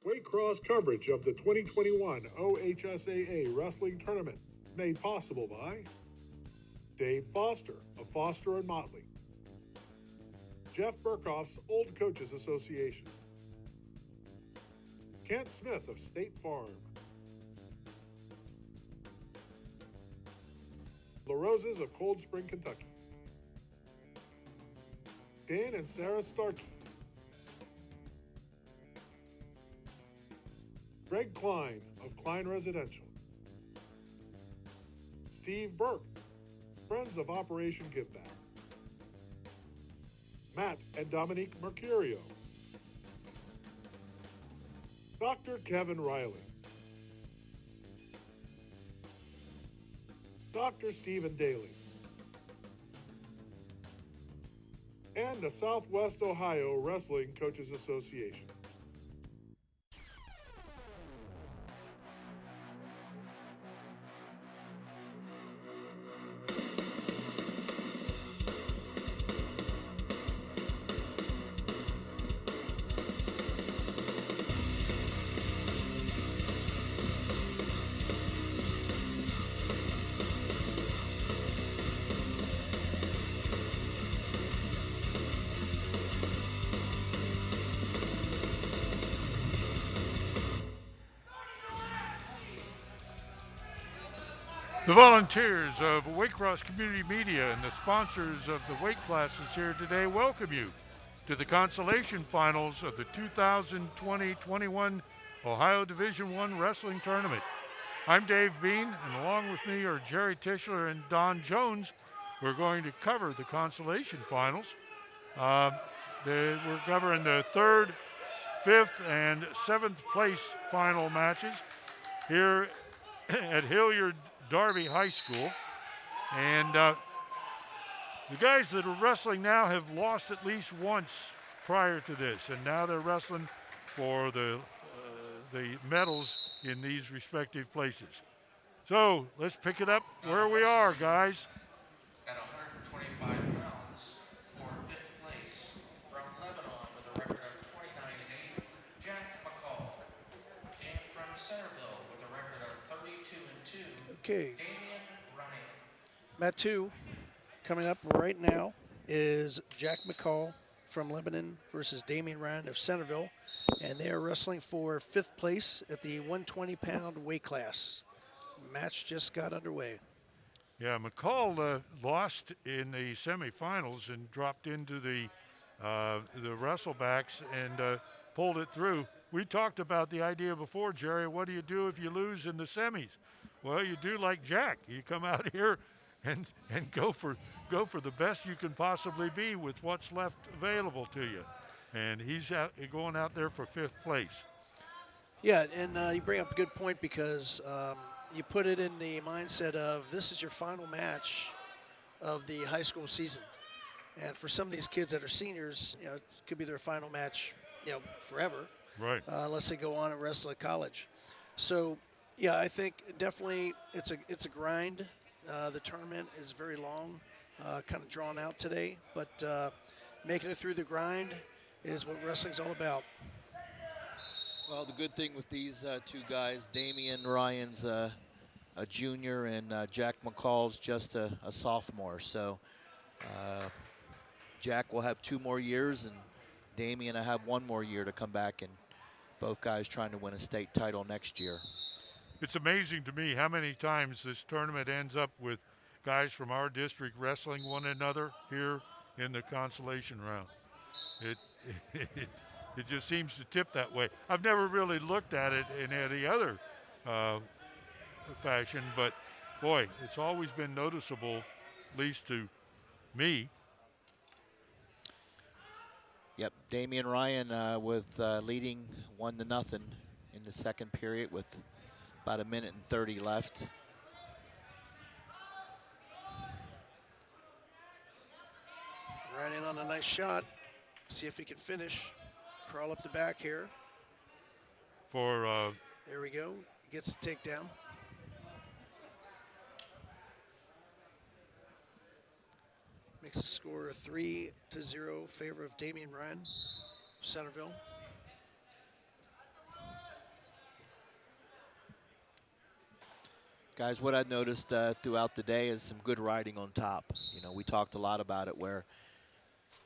Waycross coverage of the 2021 OHSAA Wrestling Tournament made possible by Dave Foster of Foster & Motley, Jeff Burkhoff's Old Coaches Association, Kent Smith of State Farm, La Roses of Cold Spring, Kentucky, Dan and Sarah Starkey, Greg Klein of Klein Residential, Steve Burke, Friends of Operation Give Back, Matt and Dominique Mercurio, Dr. Kevin Riley, Dr. Stephen Daly, and the Southwest Ohio Wrestling Coaches Association. The volunteers of Waycross Community Media and the sponsors of the weight classes here today welcome you to the Consolation Finals of the 2020-21 Ohio Division I Wrestling Tournament. I'm Dave Bean, and along with me are Jerry Tischler and Don Jones. We're going to cover the Consolation Finals. We're covering the 3rd, 5th, and 7th place final matches here at Hilliard Darby High School. And the guys that are wrestling now have lost at least once prior to this, and now they're wrestling for the medals in these respective places. So let's pick it up where we are, guys. At 125 pounds for 5th place from Lebanon with a record of 29-8, Jack McCall. And from Centerville with a record of 32-2, Okay. Damian Ryan. Mat 2 coming up right now is Jack McCall from Lebanon versus Damian Ryan of Centerville, and they are wrestling for 5th place at the 120-pound weight class. Match just got underway. Yeah, McCall lost in the semifinals and dropped into the wrestlebacks and pulled it through. We talked about the idea before, Jerry. What do you do if you lose in the semis? Well, you do like Jack. You come out here and go for the best you can possibly be with what's left available to you. And he's going out there for 5th place. Yeah, and you bring up a good point because you put it in the mindset of this is your final match of the high school season. And for some of these kids that are seniors, it could be their final match, forever. Right. Unless they go on and wrestle at college. So, yeah, I think definitely it's a grind. The tournament is very long, kind of drawn out today, but making it through the grind is what wrestling's all about. Well, the good thing with these two guys, Damian Ryan's a junior and Jack McCall's just a sophomore. So Jack will have 2 more years and Damian will have 1 more year to come back, and both guys trying to win a state title next year. It's amazing to me how many times this tournament ends up with guys from our district wrestling one another here in the consolation round. It just seems to tip that way. I've never really looked at it in any other fashion, but boy, it's always been noticeable, at least to me. Yep, Damian Ryan with leading 1-0 in the second period with about 1 minute and 30 left. Ryan in on a nice shot. See if he can finish. Crawl up the back here. For there we go. He gets the takedown. Makes the score 3-0 favor of Damian Ryan, Centerville. Guys, what I've noticed throughout the day is some good riding on top. You know, we talked a lot about it where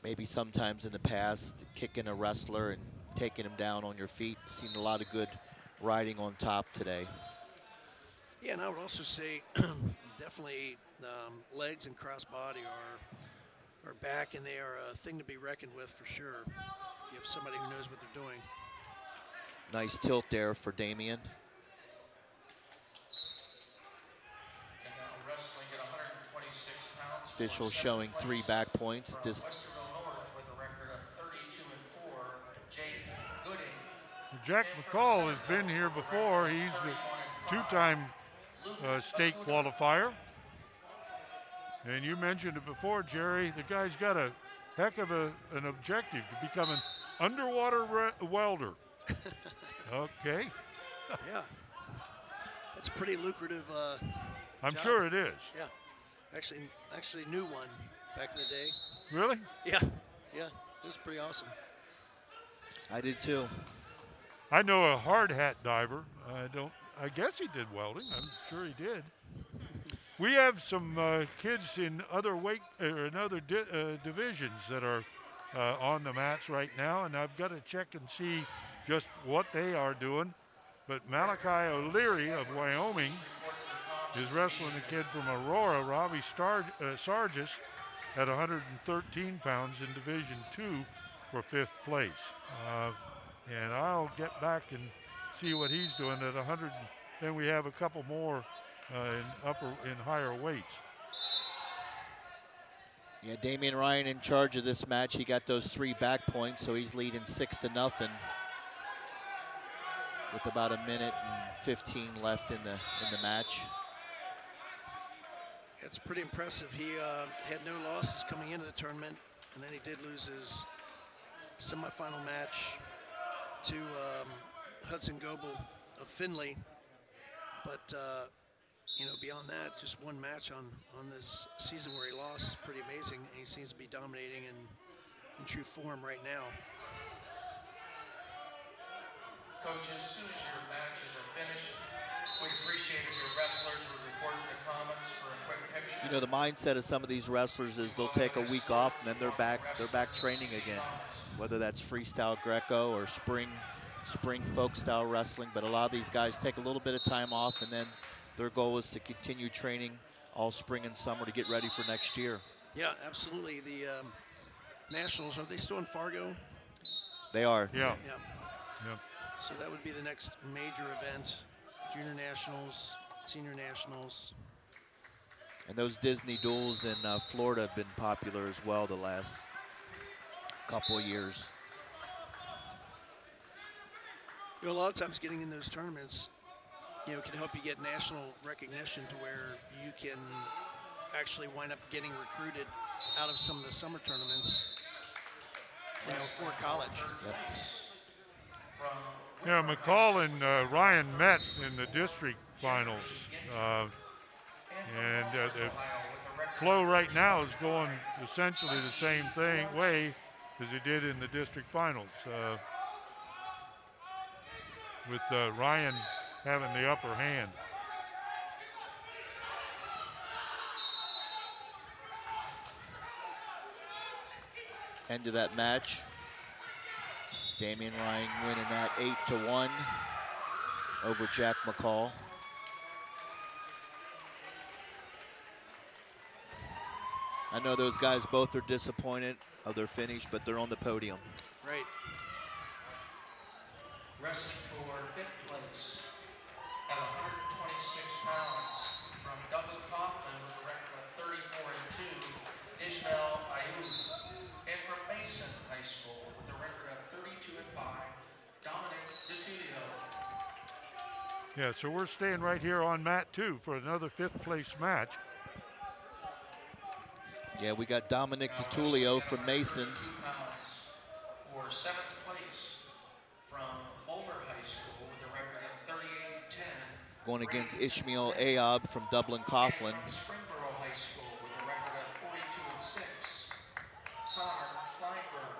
maybe sometimes in the past, kicking a wrestler and taking him down on your feet. Seen a lot of good riding on top today. Yeah, and I would also say definitely legs and crossbody are back, and they are a thing to be reckoned with for sure. You have somebody who knows what they're doing. Nice tilt there for Damien. And now wrestling at 126 pounds. Official for showing seventh 3 place back points at from this. Westerville North with a record of 32-4, Jake Gooding. Jack McCall has been here before. He's the two-time state qualifier. And you mentioned it before, Jerry. The guy's got a heck of an objective to become an underwater welder. Okay. Yeah, that's a pretty lucrative I'm job. sure it is. Yeah, actually knew one back in the day. Really? Yeah, it was pretty awesome. I did too. I know a hard hat diver. I guess he did welding. I'm sure he did. We have some kids in other divisions that are on the mats right now, and I've got to check and see just what they are doing. But Malachi O'Leary of Wyoming is wrestling a kid from Aurora, Robbie Sargis, at 113 pounds in Division II for 5th place. And I'll get back and see what he's doing at 100. Then we have a couple more in higher weights. Yeah, Damien Ryan in charge of this match. He got those 3 back points, so he's leading 6-0 with about 1 minute and 15 left in the match. It's pretty impressive. He had no losses coming into the tournament, and then he did lose his semifinal match to Hudson Goebel of Findlay. But beyond that, just one match on this season where he lost is pretty amazing. And he seems to be dominating in true form right now. Coach, as soon as your matches are finished, we appreciate if your wrestlers would report to the commons for a quick picture. You know, the mindset of some of these wrestlers is they'll take a week off and then they're back training again, whether that's freestyle Greco or spring folk style wrestling. But a lot of these guys take a little bit of time off, and then their goal is to continue training all spring and summer to get ready for next year. Yeah, absolutely. The Nationals, are they still in Fargo? They are. Yeah. Yeah. So that would be the next major event. Junior Nationals, Senior Nationals. And those Disney duels in Florida have been popular as well the last couple of years. A lot of times getting in those tournaments, can help you get national recognition to where you can actually wind up getting recruited out of some of the summer tournaments, for college. Yep. Yeah, McCall and Ryan met in the district finals. And the flow right now is going essentially the same way as it did in the district finals, with Ryan having the upper hand. End of that match. Damien Ryan winning that 8-1 over Jack McCall. I know those guys both are disappointed of their finish, but they're on the podium. Right. Wrestling for 5th place at 126 pounds from Dublin Kaufman with a record of 34-2, Ishmael Ayub. And from Mason High School with a record of 32-5, Dominic DeTulio. Yeah, so we're staying right here on mat 2 for another 5th place match. Yeah, we got Dominic DeTulio from Mason. For 7th place from Boulder High School with a record of 38-10. Going against Ishmael Ayub from Dublin Coughlin. From Springboro High School with a record of 42-6, Connor Kleinberg.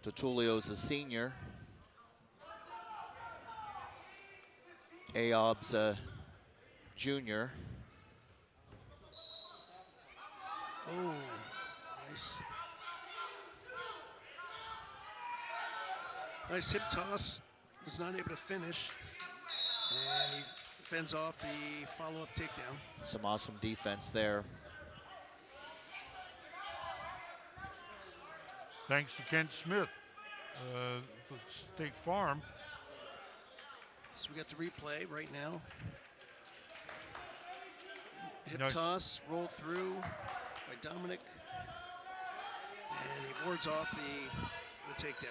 Tertulio's a senior. Aob's a junior. Oh, nice. Nice hip toss. Was not able to finish. And he fends off the follow-up takedown. Some awesome defense there. Thanks to Kent Smith for State Farm. So we got the replay right now. Hip Nice. toss, roll through by Dominic. And he wards off the takedown.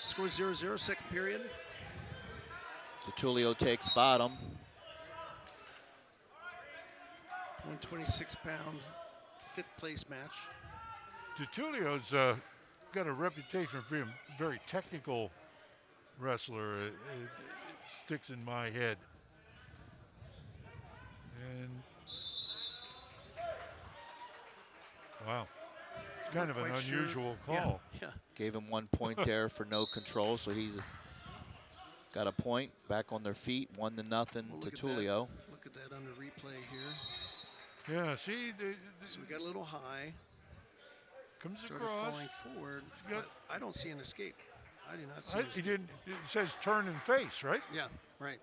Score 0-0, second period. Tertulio takes bottom. 126-pound, fifth place match. Tertulio's got a reputation for being a very technical wrestler. It sticks in my head. And wow, it's kind of an Quite sure. unusual call. Yeah. Gave him 1 point there for no control, so he's got a point. Back on their feet, 1-0 Well, Tertulio. Look at that on the replay here. Yeah, see, So we got a little high. comes Started across. falling forward. He's got- But I don't see an escape. I do not see an He escape. didn't. It says turn and face, right? Yeah, right.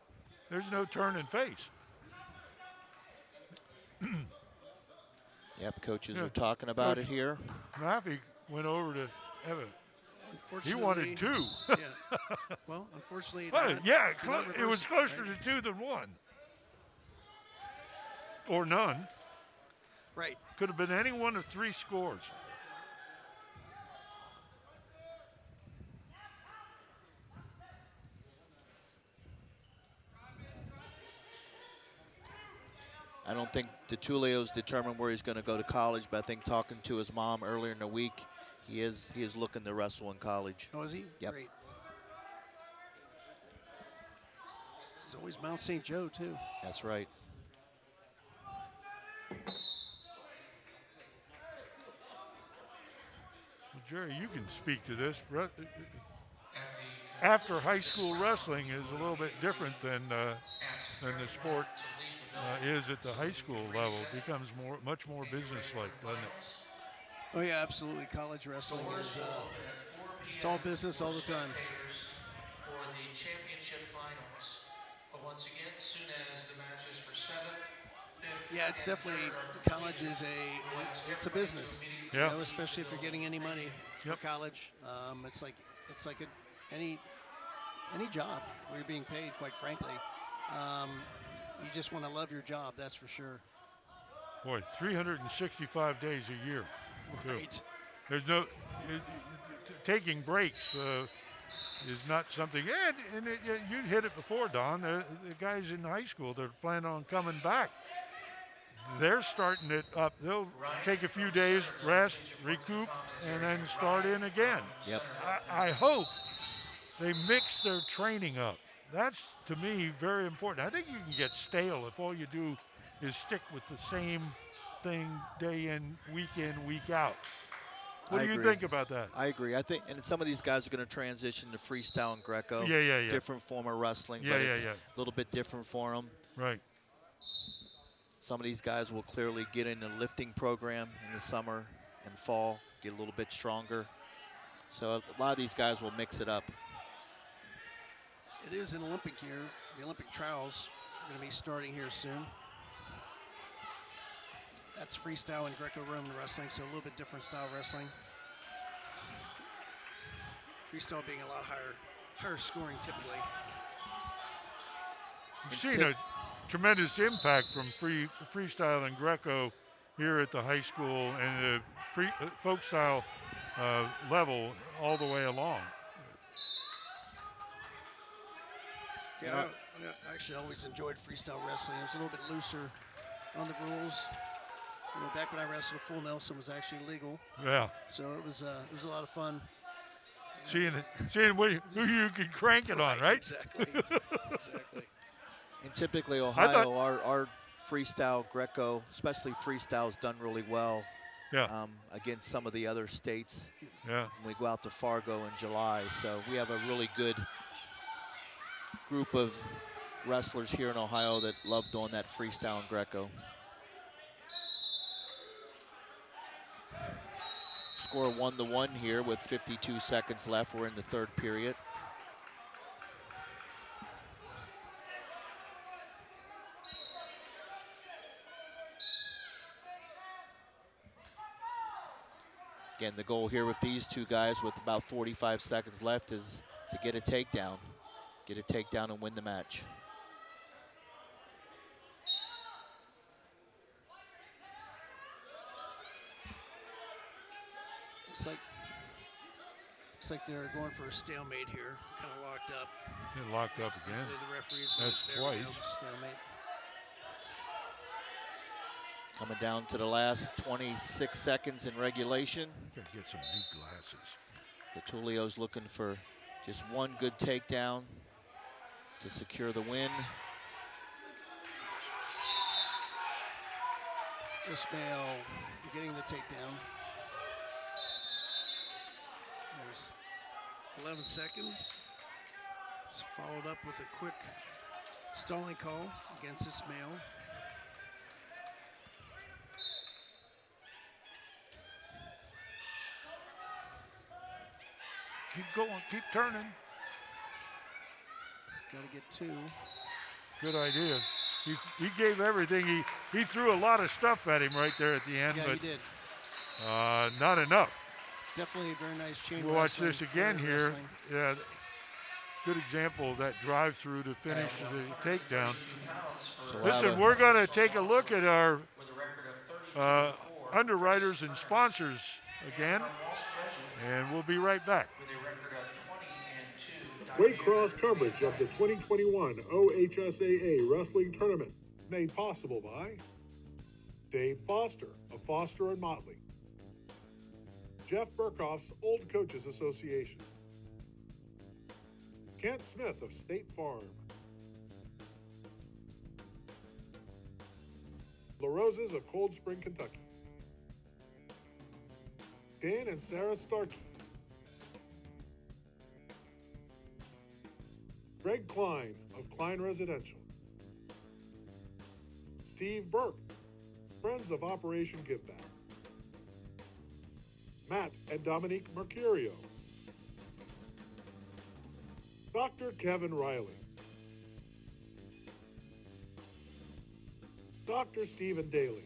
There's no turn and face. Yep, coaches Yeah. are talking about Coach- it here. Maffey went over to have a. He Unfortunately, wanted two. Yeah. Well, unfortunately, Well, not- yeah, not it was reversed, closer right? to two than one. Or none. Right. Could have been any one of three scores. I don't think Tertulio's determined where he's going to go to college, but I think talking to his mom earlier in the week, he is looking to wrestle in college. Oh, is he? Yep. Great. It's always Mount St. Joe, too. That's right. Well, Jerry, you can speak to this. After high school wrestling is a little bit different than the sport is at the high school level. It becomes much more business-like, doesn't it? Oh, yeah, absolutely. College wrestling is it's all business all the time. For the championship finals. But once again, soon as the matches for 7th, 5th, Yeah, it's and definitely, 3rd are college is it's a business. Yeah. You know, especially if you're getting any money Yep. for college. It's like any job where you're being paid, quite frankly. You just want to love your job, that's for sure. Boy, 365 days a year. too. Right. There's no taking breaks is not something. And you hit it before, Don. The guys in high school that are planning on coming back, they're starting it up. They'll take a few days, rest, recoup, and then start in again. Yep. I hope they mix their training up. That's, to me, very important. I think you can get stale if all you do is stick with the same thing day in, week out. What I do you agree. think about that? I agree. I think, and some of these guys are going to transition to freestyle and Greco. Yeah. Different form of wrestling, Yeah, but yeah, it's yeah. a little bit different for them. Right. Some of these guys will clearly get in a lifting program in the summer and fall, get a little bit stronger. So a lot of these guys will mix it up. It is an Olympic year. The Olympic trials are going to be starting here soon. That's freestyle and Greco-Roman wrestling, so a little bit different style wrestling. Freestyle being a lot higher scoring typically. We've seen a tremendous impact from freestyle and Greco here at the high school and the folk style level all the way along. Yeah, I actually always enjoyed freestyle wrestling. It was a little bit looser on the rules. You know, back when I wrestled, full Nelson was actually legal, Yeah. so it was a lot of fun. Seeing who you can crank it on, right? Exactly. Exactly. And typically Ohio, our freestyle Greco, especially freestyle, is done really well Yeah. against some of the other states Yeah. when we go out to Fargo in July. So we have a really good group of wrestlers here in Ohio that love doing that freestyle and Greco. Score 1-1 here with 52 seconds left. We're in the third period. Again, the goal here with these two guys with about 45 seconds left is to get a takedown. Get a takedown and win the match. Looks like they're going for a stalemate here. Kind of locked up. Get locked up again. Hopefully the referee's That's there we go, twice. stalemate. Coming down to the last 26 seconds in regulation. Gotta get some new glasses. The Tulio's looking for just one good takedown to secure the win. Ismail getting the takedown. There's 11 seconds. It's followed up with a quick stalling call against Ismail. Keep going, keep turning. Got to get 2. Good idea. He gave everything. He threw a lot of stuff at him right there at the end, Yeah, but he did. not enough. Definitely a very nice chain We'll watch wrestling, this again player here. wrestling. Yeah, good example of that drive through to finish the takedown. So Listen, we're going to take a look at our underwriters and sponsors again, and we'll be right back. Waycross coverage of the 2021 OHSAA Wrestling Tournament made possible by Dave Foster of Foster and Motley, Jeff Burkhoff's Old Coaches Association, Kent Smith of State Farm, La Rosa's of Cold Spring, Kentucky, Dan and Sarah Starkey, Greg Klein of Klein Residential, Steve Burke, Friends of Operation Give Back, Matt and Dominique Mercurio, Dr. Kevin Riley, Dr. Stephen Daly,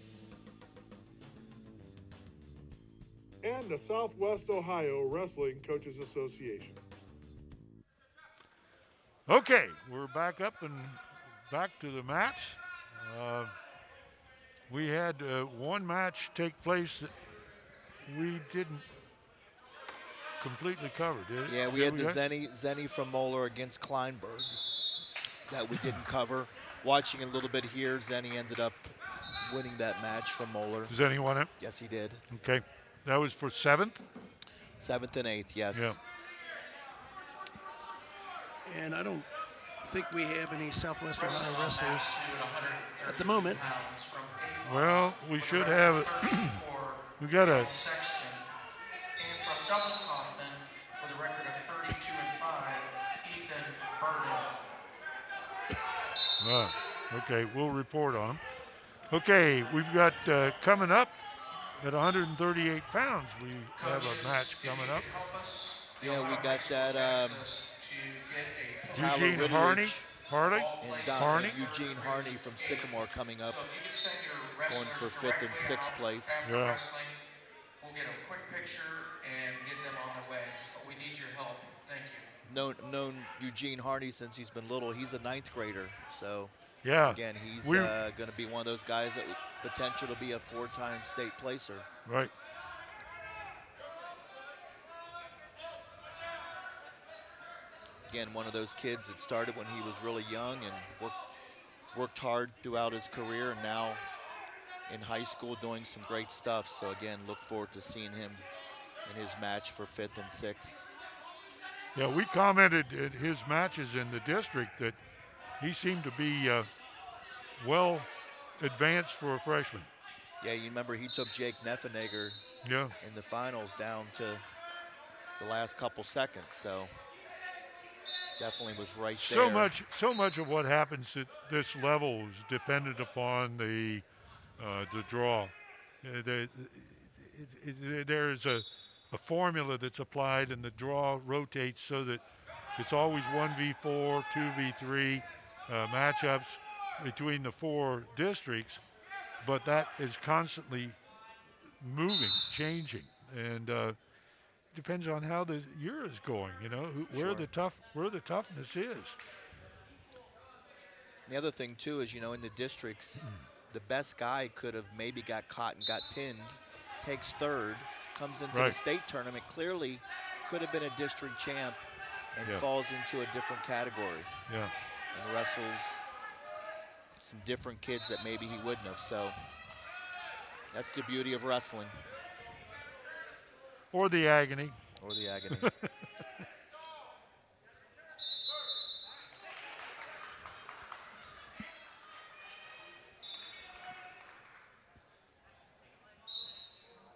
and the Southwest Ohio Wrestling Coaches Association. Okay, we're back up and back to the match. We had one match take place that we didn't completely cover, did it? Yeah, we had the Zenny from Moeller against Kleinberg that we didn't cover. Watching a little bit here, Zenny ended up winning that match from Moeller. Does anyone it? Yes, he did. Okay, that was for 7th? 7th and 8th, yes. Yeah. And I don't think we have any Southwest Ohio wrestlers at the moment. Well, we should have it. We got a Sexton. And from Dublin Kaufman with a record of 32-5, Ethan Burnett. okay, we'll report on them. Okay, we've got coming up at 138 pounds. We have a match coming up. Yeah, we got that Eugene Tyler Harney and Eugene Harney from Sycamore coming up, going for 5th and 6th place. Yeah. We'll get a quick picture and get them on the way, but we need your help. Thank you. Known Eugene Harney since he's been little. He's a 9th grader, so Yeah. again, he's going to be one of those guys that potential to be a 4-time state placer. Right. Again, one of those kids that started when he was really young and worked hard throughout his career, and now in high school doing some great stuff. So again, look forward to seeing him in his match for 5th and 6th. Yeah, we commented at his matches in the district that he seemed to be well advanced for a freshman. Yeah, you remember he took Jake Neffenegger Yeah. in the finals down to the last couple seconds, so definitely was right there. So much of what happens at this level is dependent upon the draw. There's a formula that's applied, and the draw rotates so that it's always 1v4, 2v3 matchups between the 4 districts, but that is constantly moving, changing, and depends on how the year is going. Where the toughness is. The other thing too is, in the districts, the best guy could have maybe got caught and got pinned, takes third, comes into the state tournament, clearly could have been a district champ, and falls into a different category. Yeah. And wrestles some different kids that maybe he wouldn't have. So that's the beauty of wrestling. Or the agony. Or the agony.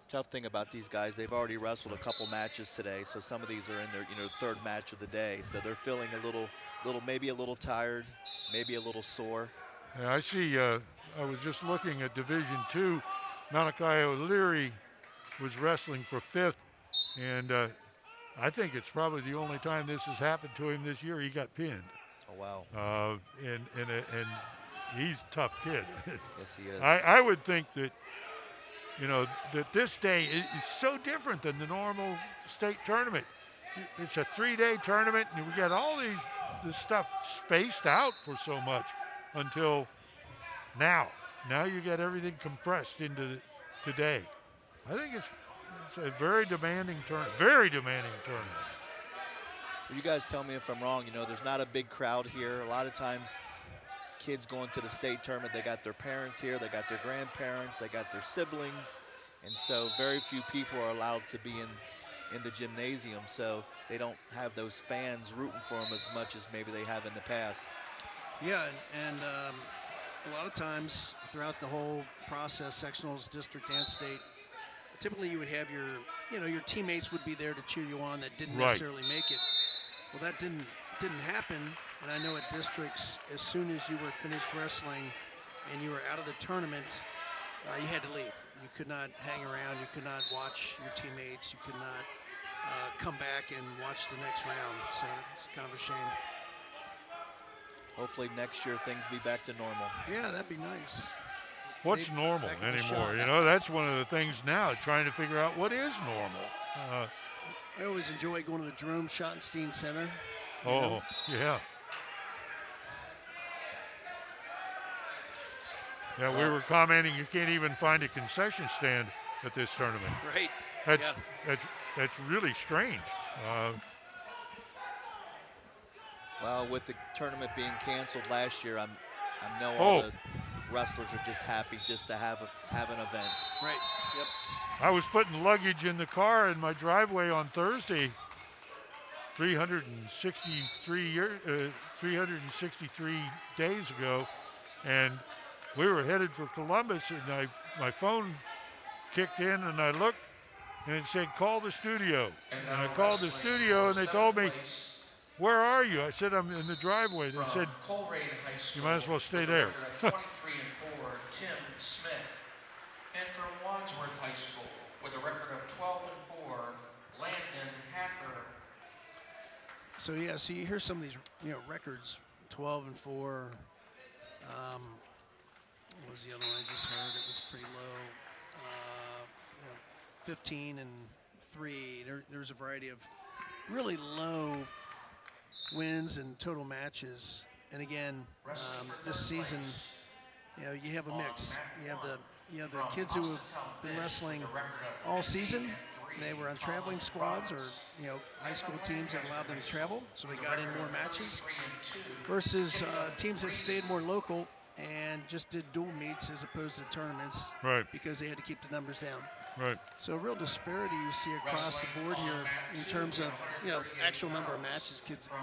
Tough thing about these guys, they've already wrestled a couple matches today, so some of these are in their third match of the day, so they're feeling a little maybe a little tired, maybe a little sore. Yeah, I see. I was just looking at Division II. Malachi O'Leary was wrestling for 5th, and I think it's probably the only time this has happened to him this year. He got pinned. Oh wow! And he's a tough kid. Yes, he is. I would think that that this day is so different than the normal state tournament. It's a 3-day tournament, and we got all this stuff spaced out for so much until now. Now you get everything compressed into today. I think it's a very demanding tournament. Very demanding tournament. Well, you guys tell me if I'm wrong. There's not a big crowd here. A lot of times, kids going to the state tournament, they got their parents here, they got their grandparents, they got their siblings, and so very few people are allowed to be in the gymnasium, so they don't have those fans rooting for them as much as maybe they have in the past. Yeah, and a lot of times throughout the whole process, sectionals, district, and state, typically you would have your teammates would be there to cheer you on that didn't necessarily make it. Well, that didn't happen, and I know at districts, as soon as you were finished wrestling and you were out of the tournament, you had to leave. You could not hang around. You could not watch your teammates. You could not come back and watch the next round. So it's kind of a shame. Hopefully next year things be back to normal. Yeah, that'd be nice. What's normal anymore? That's one of the things now, trying to figure out what is normal. I always enjoy going to the Jerome Schottenstein Center. Oh, yeah. Yeah, we were commenting you can't even find a concession stand at this tournament. Right. That's really strange. Well, with the tournament being canceled last year, I know all the wrestlers are just happy just to have an event. Right. Yep. I was putting luggage in the car in my driveway on Thursday, 363 days ago, and we were headed for Columbus, and my phone kicked in, and I looked, and it said, call the studio. And I called the studio, and they told me, where are you? I said, I'm in the driveway. They said, you might as well stay there. 23-4, Tim Smith. And from Wadsworth High School, with a record of 12-4, Landon Hacker. So so you hear some of these, records, 12-4. What was the other one I just heard? It was pretty low. 15-3. There's a variety of really low wins and total matches. And again, this season, you have a mix. You have the kids who have been wrestling all season. They were on traveling squads or high school teams that allowed them to travel, so they got in more matches. Versus teams that stayed more local and just did dual meets as opposed to tournaments, right? Because they had to keep the numbers down. Right. So a real disparity you see across the board here in terms of actual number of matches kids that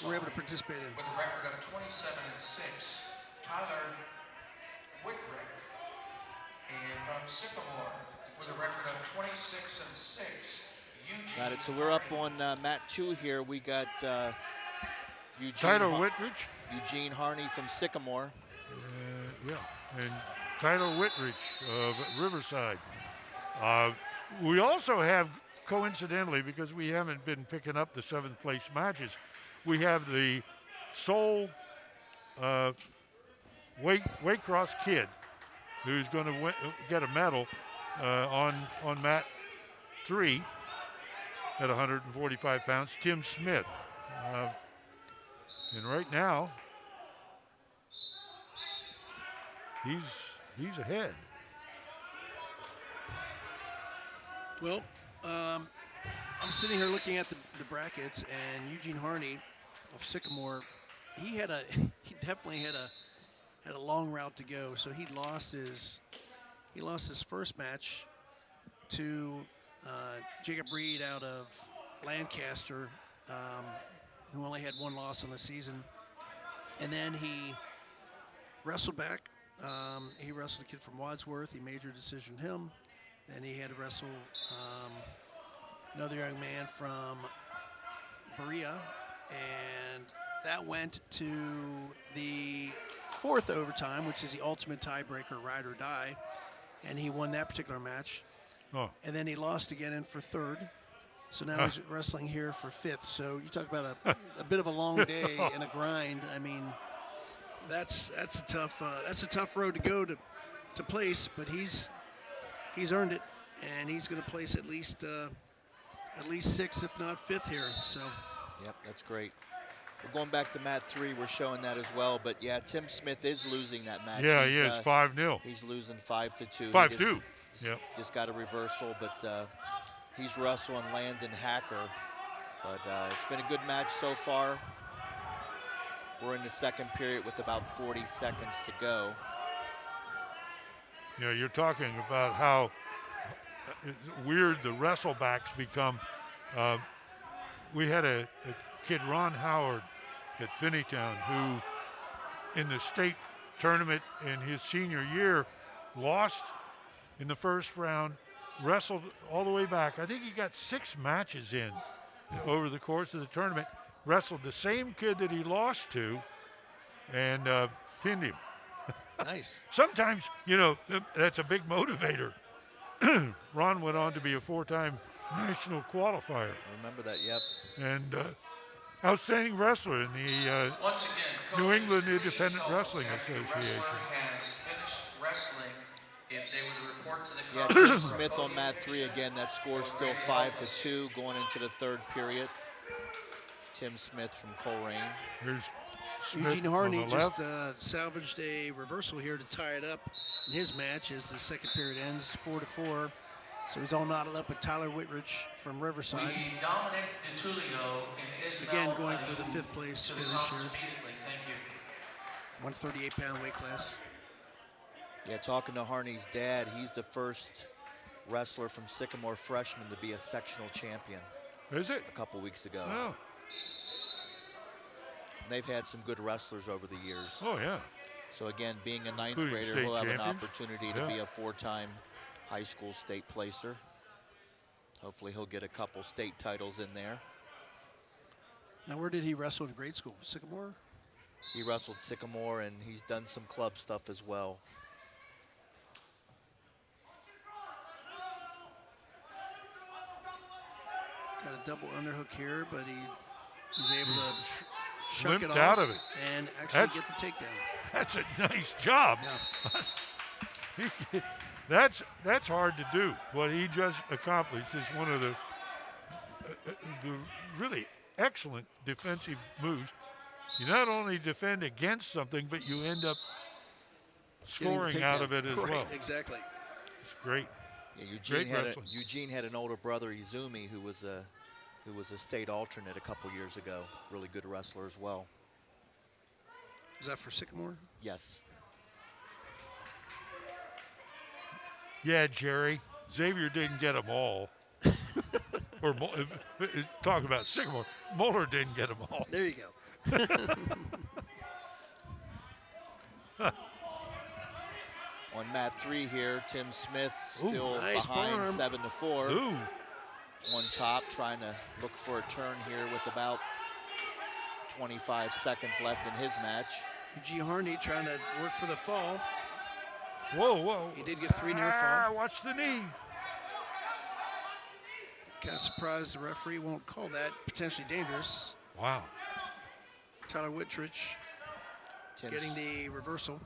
were able to participate in. With a record of 27-6, Tyler Whitrick. And from Sycamore, with a record of 26-6, Eugene. Got it. So we're up on mat 2 here. We got Tyler Whitridge. Eugene Harney from Sycamore. Yeah, and Tyler Whitridge of Riverside. We also have, coincidentally, because we haven't been picking up the 7th place matches, we have the sole Waycross kid who's going to get a medal on mat 3 at 145 pounds, Tim Smith. And right now, he's ahead. Well, I'm sitting here looking at the brackets, and Eugene Harney of Sycamore, he definitely had a long route to go. So he lost his first match to Jacob Reed out of Lancaster, who only had 1 loss on the season, and then he wrestled back. He wrestled a kid from Wadsworth. He major decisioned him. Then he had to wrestle another young man from Berea, and that went to the 4th overtime, which is the ultimate tiebreaker, ride or die, and he won that particular match. Oh. And then he lost again in for 3rd. So now he's wrestling here for 5th. So you talk about a bit of a long day and a grind. I mean, that's a tough road to go to place, but he's earned it, and he's going to place at least 6th, if not 5th here. So. Yep, that's great. We're going back to mat 3. We're showing that as well. But yeah, Tim Smith is losing that match. Yeah, it's 5-0. He's losing 5-2. 5-2. Yep. Just got a reversal, but he's wrestling Landon Hacker. But it's been a good match so far. We're in the 2nd period with about 40 seconds to go. Yeah, you're talking about how weird the wrestlebacks become. We had a kid, Ron Howard, at Finneytown, who in the state tournament in his senior year lost in the first round, wrestled all the way back. I think he got 6 matches in over the course of the tournament, wrestled the same kid that he lost to, and pinned him. Nice. Sometimes, that's a big motivator. Ron went on to be a 4-time national qualifier. I remember that, yep. And outstanding wrestler in the Once again, New England coaches, Independent please Wrestling note every Association. wrestler has finished wrestling. If they would report to the Yeah, coach Tim for a Smith on podium mat 3 picture, again. That score's still 5-2 going into the 3rd period. Tim Smith from Coleraine. Here's Smith Eugene Harney on the just left. salvaged a reversal here to tie it up in his match as the 2nd period ends 4-4. So he's all knotted up with Tyler Whitridge from Riverside. We Dominic DiTullio and Isabel Again, going for the Aliou 5th place to the finish conference here. immediately. Thank you. 138-pound weight class. Yeah, talking to Harney's dad, he's the first wrestler from Sycamore freshman to be a sectional champion Is it? a couple weeks ago. Oh. They've had some good wrestlers over the years. Oh, yeah. So again, being a 9th Including grader, state he'll have an champions. opportunity to Yeah. be a 4-time high school state placer. Hopefully he'll get a couple state titles in there. Now, where did he wrestle in grade school? Sycamore? He wrestled Sycamore, and he's done some club stuff as well. Got a double underhook here, but he's able to shuck Limped it off out of it. and actually That's- get the takedown. That's a nice job. Yeah. That's hard to do. What he just accomplished is one of the really excellent defensive moves. You not only defend against something, but you end up Getting the scoring out takedown. of it as Right, well. Exactly. It's great. Yeah, Great wrestling. Eugene had an older brother, Izumi, who was a state alternate a couple years ago. Really good wrestler as well. Is that for Sycamore? Yes. Yeah, Jerry. Xavier didn't get them all. Or talk about Sycamore. Moeller didn't get them all. There you go. On mat 3 here, Tim Smith still nice behind barn. 7-4. Ooh, On top, trying to look for a turn here with about 25 seconds left in his match. Eugene Harney trying to work for the fall. whoa. He did get 3 near fall. Watch the knee. Kind of surprised the referee won't call that potentially dangerous. Wow. Tyler Whittrich getting the reversal.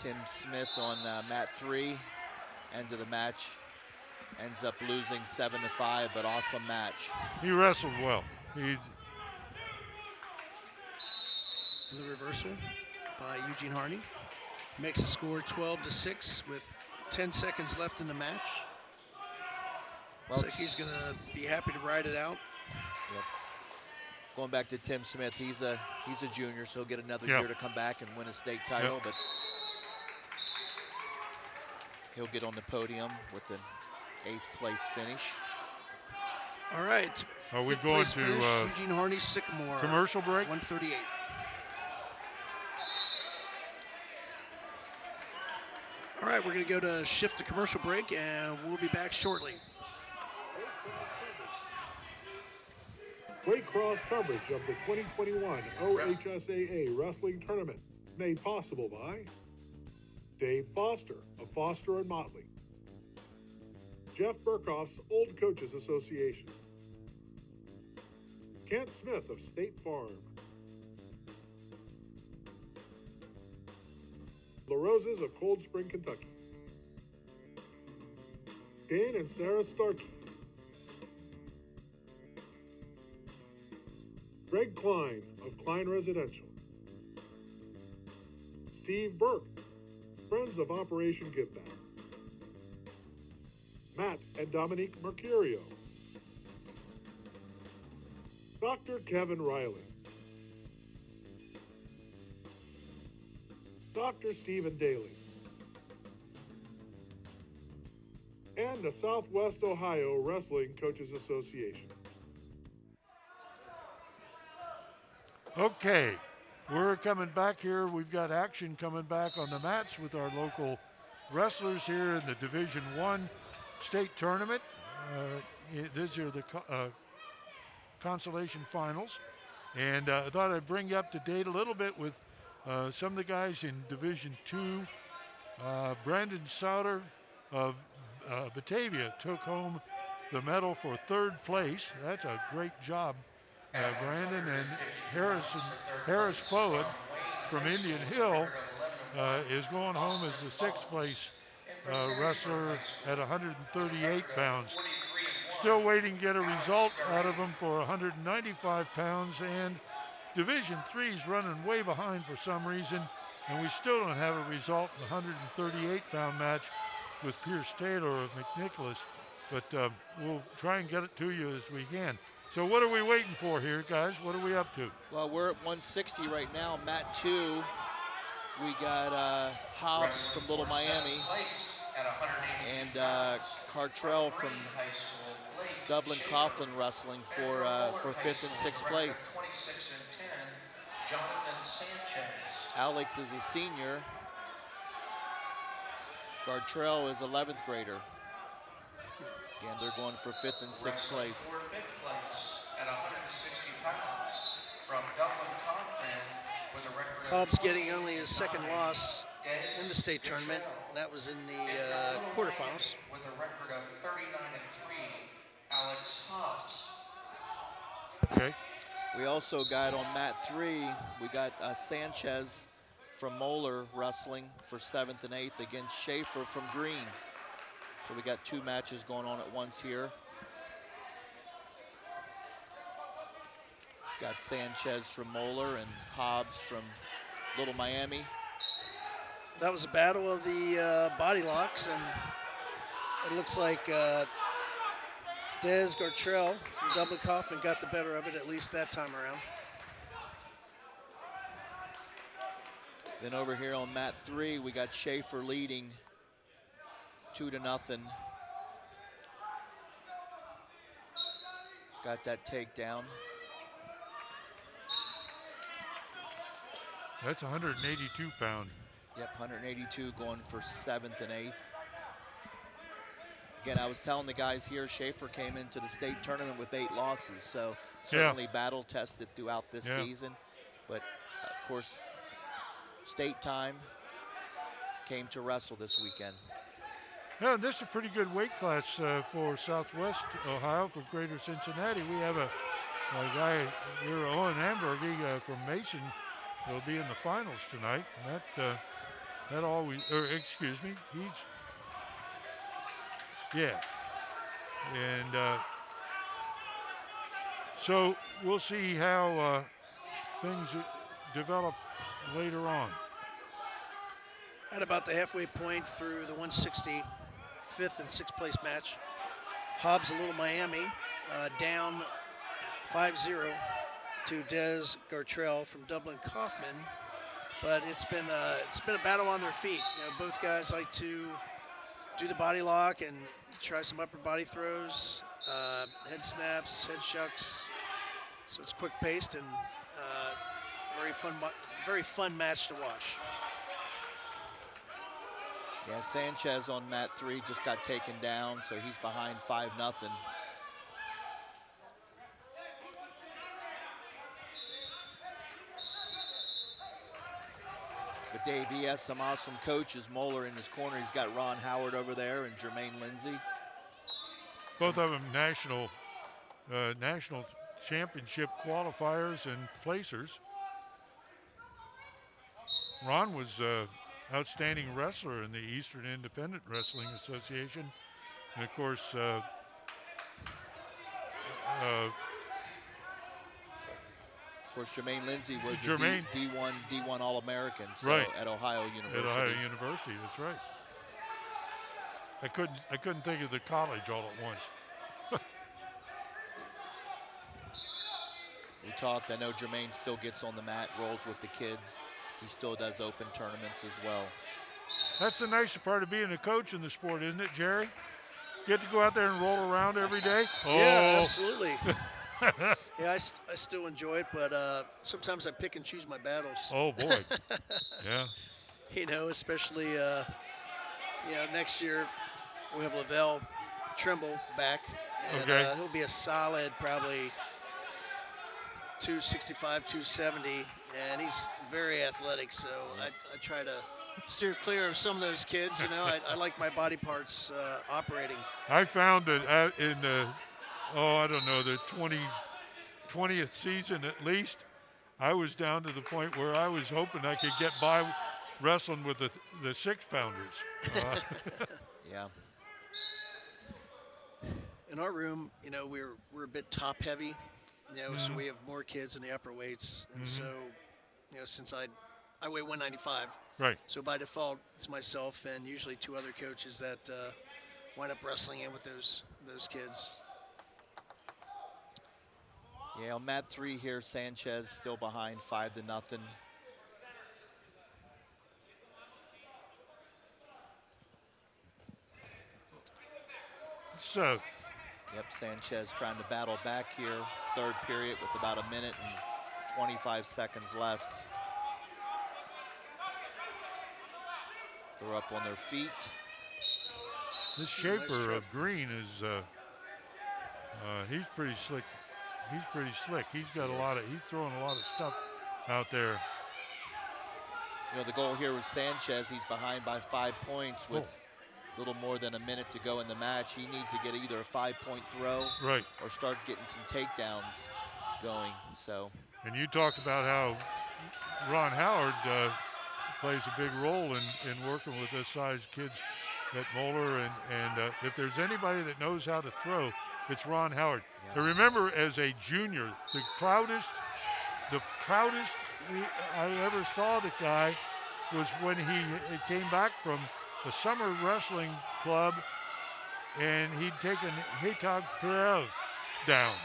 Tim Smith on mat 3, end of the match, ends up losing 7-5, but awesome match. He wrestled well. He The reversal by Eugene Harney makes the score 12-6 with 10 seconds left in the match. Well, Looks like he's going to be happy to ride it out. Yep. Going back to Tim Smith, he's a junior, so he'll get another Yep. year to come back and win a state title, Yep. but he'll get on the podium with an 8th place finish. All right. Are we Fifth going place to finish, Eugene Harney, Sycamore. commercial break? 138. All right, we're going to go to shift to commercial break, and we'll be back shortly. Waycross coverage of the 2021 OHSAA Wrestling Tournament made possible by Dave Foster of Foster and Motley, Jeff Burkhoff's Old Coaches Association, Kent Smith of State Farm, La Rosa's of Cold Spring, Kentucky, Dan and Sarah Starkey, Greg Klein of Klein Residential, Steve Burke, Friends of Operation Give Back, Matt and Dominique Mercurio, Dr. Kevin Riley, Dr. Stephen Daly, and the Southwest Ohio Wrestling Coaches Association. Okay, we're coming back here. We've got action coming back on the mats with our local wrestlers here in the Division I state tournament. These are the Consolation finals. And I thought I'd bring you up to date a little bit with some of the guys in Division II. Brandon Sauter of Batavia took home the medal for 3rd place. That's a great job, Brandon. And Harris Forward from Indian Hill is going home as the 6th place wrestler at 138 pounds. Still waiting to get a result out of him for 195 pounds, and Division III's running way behind for some reason, and we still don't have a result in the 138-pound match with Pierce Taylor of McNicholas, but we'll try and get it to you as we can. So what are we waiting for here, guys? What are we up to? Well, we're at 160 right now. Mat 2, we got Hobbs from Little Miami and Cartrell from Dublin Coughlin Wrestling for 5th and 6th place. Alex is a senior. Gartrell is 11th grader. Again, they're going for 5th and 6th place. For 5th place at 160 pounds from Dublin Coughlin with a record of Hobbs getting only his 2nd loss in the state tournament, and that was in the quarterfinals. With a record of 39-3, Alex Hobbs. Okay. We also got on mat 3, we got Sanchez from Moeller wrestling for 7th and 8th against Schaefer from Green. So we got 2 matches going on at once here. Got Sanchez from Moeller and Hobbs from Little Miami. That was a battle of the body locks, and it looks like Des Gartrell from Dublin Coughlin got the better of it, at least that time around. Then over here on mat 3, we got Schaefer leading 2-0. Got that takedown. That's 182 pound. Yep, 182 going for 7th and 8th. Again, I was telling the guys here, Schaefer came into the state tournament with 8 losses, so certainly battle tested throughout this season. But of course, state time came to wrestle this weekend. Yeah, this is a pretty good weight class for Southwest Ohio, for Greater Cincinnati. We have a guy here, Owen Ambergy from Mason, will be in the finals tonight. And that always, or excuse me, and so we'll see how things develop later on. At about the halfway point through the 165th and 6th place match, Hobbs and Little Miami down 5-0 to Des Gartrell from Dublin Kaufman, but it's been a battle on their feet. You know, both guys like to do the body lock and try some upper body throws, head snaps, head shucks. So it's quick paced and very fun match to watch. Yeah, Sanchez on mat 3 just got taken down, so he's behind 5-0. But Dave, he has some awesome coaches. Moeller in his corner. He's got Ron Howard over there and Jermaine Lindsay. Both of them national championship qualifiers and placers. Ron was outstanding wrestler in the Eastern Independent Wrestling Association, and of course Jermaine Lindsay was a D1 All-American, so at Ohio University. At Ohio University, that's right. I couldn't think of the college all at once. We talked. I know Jermaine still gets on the mat, rolls with the kids. He still does open tournaments as well. That's the nicer part of being a coach in the sport, isn't it, Jerry? Get to go out there and roll around every day. Yeah, absolutely. Yeah, I still enjoy it, but sometimes I pick and choose my battles. Oh boy. Yeah. You know, especially next year we have Lavelle Trimble back, and he'll be a solid probably 265, 270, and he's very athletic. So I try to steer clear of some of those kids. You know, I like my body parts operating. I found that in the the 20th season at least, I was down to the point where I was hoping I could get by wrestling with the 6-pounders. Yeah. In our room, you know, we're a bit top heavy, you know, so we have more kids in the upper weights, and so, you know, since I weigh 195, right. So by default, it's myself and usually 2 other coaches that wind up wrestling in with those kids. Yeah, on mat 3 here, Sanchez still behind 5-0. So. Yep, Sanchez trying to battle back here. 3rd period with about 1 minute and 25 seconds left. They're up on their feet. This Schaefer of Green is, he's pretty slick. He's pretty slick. He's got he's throwing a lot of stuff out there. You know, the goal here was Sanchez. He's behind by 5 points with little more than a minute to go in the match. He needs to get either a 5-point throw or start getting some takedowns going. So. And you talked about how Ron Howard plays a big role in working with this size kids at Moeller, and if there's anybody that knows how to throw, it's Ron Howard. Yeah. I remember as a junior, the proudest I ever saw the guy was when he came back from the summer wrestling club, and he'd taken Hitag Perev down,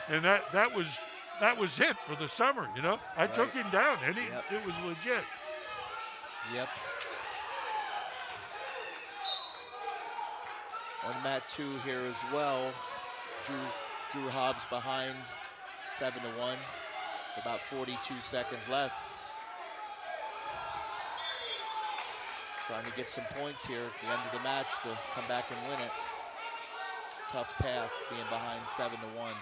and that was it for the summer. You know, I took him down, and it was legit. Yep. On mat 2 here as well, Drew Hobbs behind 7-1, about 42 seconds left. Trying to get some points here at the end of the match to come back and win it. Tough task being behind 7-1.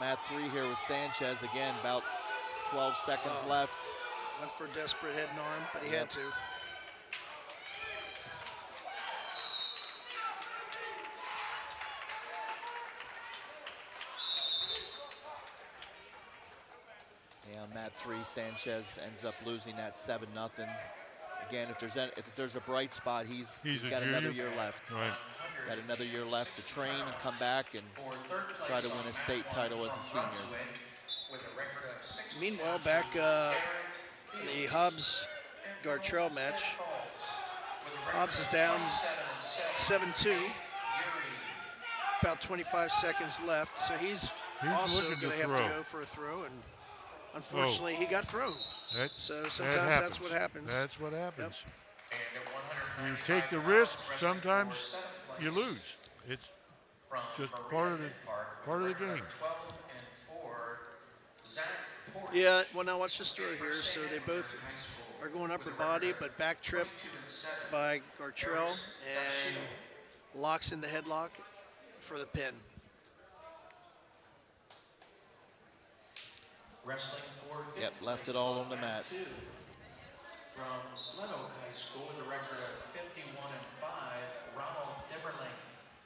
Mat 3 here with Sanchez again, about 12 seconds left. Went for a desperate head and arm, but he had to. Yeah, Mat 3, Sanchez ends up losing that 7-0. Again, if there's a bright spot, he's got another year left. Right. Got another year left to train and come back and try to win a state title as a senior. Meanwhile, back in the Hobbs-Gartrell match, Hobbs is down 7-2. About 25 seconds left, so he's also going to have to go for a throw, and unfortunately, he got thrown. So sometimes that's what happens. That's what happens. Yep. You take the risk, sometimes you lose. It's just part of the game. Yeah, well, now watch this throw here. So they both are going upper body, but back trip by Gartrell and locks in the headlock for the pin. Wrestling for Yep, left it all on the mat. From Glen Oak High School with a record of 51-5, Ronald Dimmerling.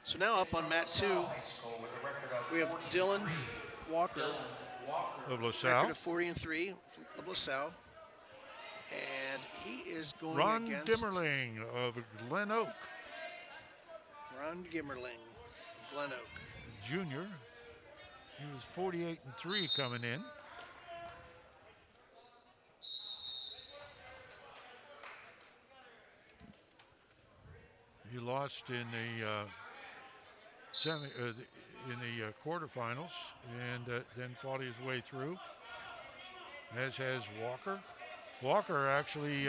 So now up on mat 2, we have Dylan Walker Of record LaSalle. of 40-3 of LaSalle, and he is going Ron against Dimmerling of Glen Oak. Ron Gimmerling, Glen Oak. Junior. He was 48-3 coming in. He lost in the quarterfinals, and then fought his way through. As has Walker. Walker actually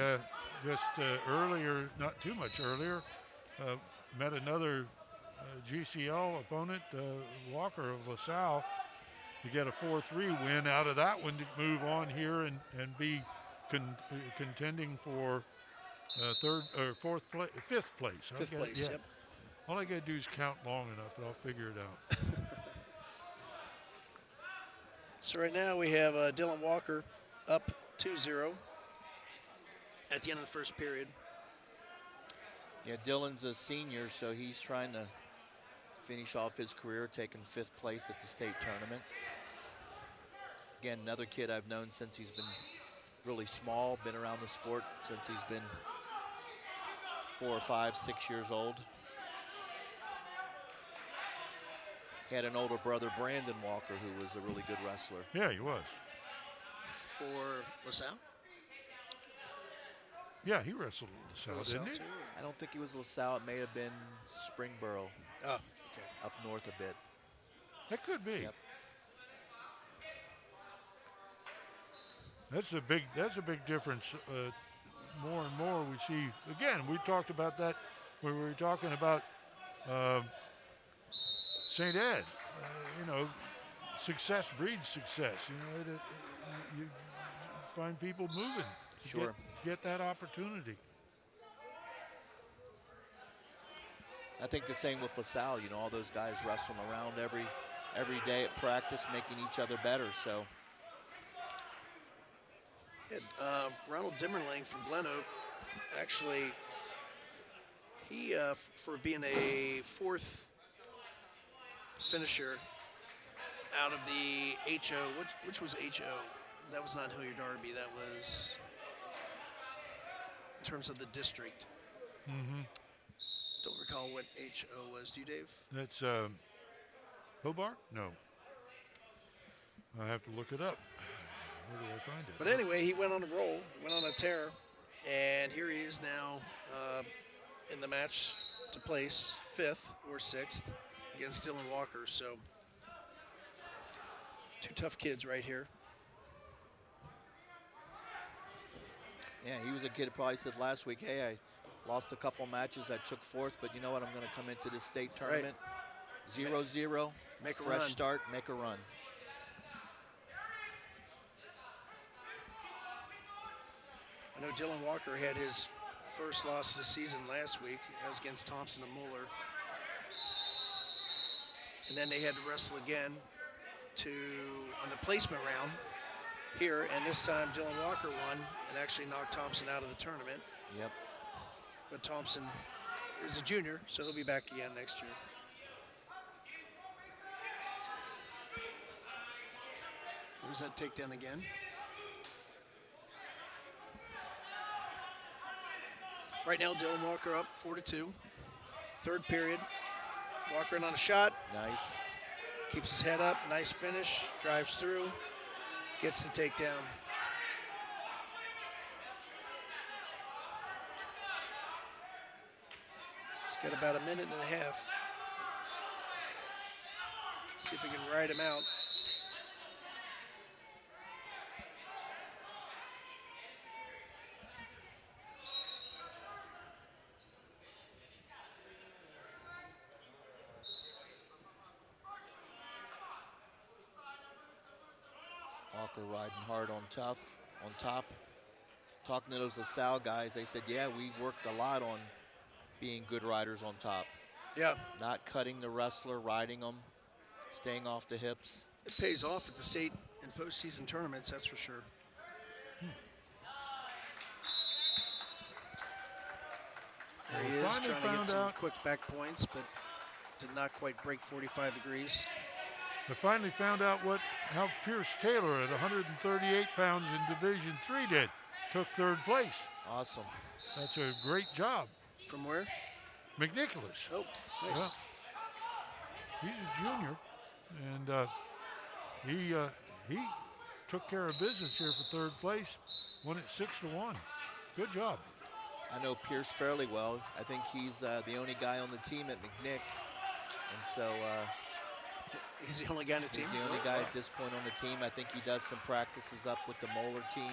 just earlier, not too much earlier, met another GCL opponent, Walker of LaSalle, to get a 4-3 win out of that one to move on here and be contending for fifth place. Fifth place, yeah. yep. All I got to do is count long enough, and I'll figure it out. So right now we have Dylan Walker up 2-0 at the end of the first period. Yeah, Dylan's a senior, so he's trying to finish off his career, taking 5th place at the state tournament. Again, another kid I've known since he's been really small, been around the sport since he's been 4 or 5, 6 years old. He had an older brother, Brandon Walker, who was a really good wrestler. Yeah, he was. For LaSalle? Yeah, he wrestled LaSalle, didn't he? Too? I don't think he was LaSalle. It may have been Springboro. Oh, okay. Up north a bit. That could be. Yep. That's a big difference. More and more we see. Again, we talked about that when we were talking about St. Ed. Success breeds success. You find people moving. Sure. Get that opportunity. I think the same with LaSalle. All those guys wrestling around every day at practice, making each other better. So. Ronald Dimmerling from Glen Oak, actually, he, for being a 4th finisher out of the HO, which was HO? That was not Hilliard Darby, that was in terms of the district. Mm-hmm. Don't recall what HO was. Do you, Dave? That's Hobart? No. I have to look it up. Where do I find it? But anyway, he went on a roll, went on a tear, and here he is now in the match to place 5th or 6th against Dylan Walker. So 2 tough kids right here. Yeah, he was a kid who probably said last week, hey, I lost a couple matches, I took 4th, but you know what, I'm going to come into this state tournament 0-0, Make a fresh run. start, make a run. I know Dylan Walker had his first loss of the season last week. That was against Thompson and Mueller. And then they had to wrestle again on the placement round here, and this time Dylan Walker won and actually knocked Thompson out of the tournament. Yep. But Thompson is a junior, so he'll be back again next year. There's that takedown again. Right now, Dylan Walker up 4-2. Third period. Walker in on a shot. Nice. Keeps his head up. Nice finish. Drives through. Gets the takedown. He's got about a minute and a half. See if we can ride him out. Walker riding hard on top. Talking to those LaSalle guys, they said, yeah, we worked a lot on being good riders on top. Yeah. Not cutting the wrestler, riding them, staying off the hips. It pays off at the state and postseason tournaments, that's for sure. There he is, Finally trying to get found some out- quick back points, but did not quite break 45 degrees. I finally found out how Pierce Taylor at 138 pounds in Division III did. Took third place. Awesome. That's a great job. From where? McNicholas. Oh, nice. He's a junior, and he took care of business here for third place. Won it 6-1. Good job. I know Pierce fairly well. I think he's the only guy on the team at McNick. And so He's the only guy on the team? he's the only guy at this point on the team. I think he does some practices up with the Moeller team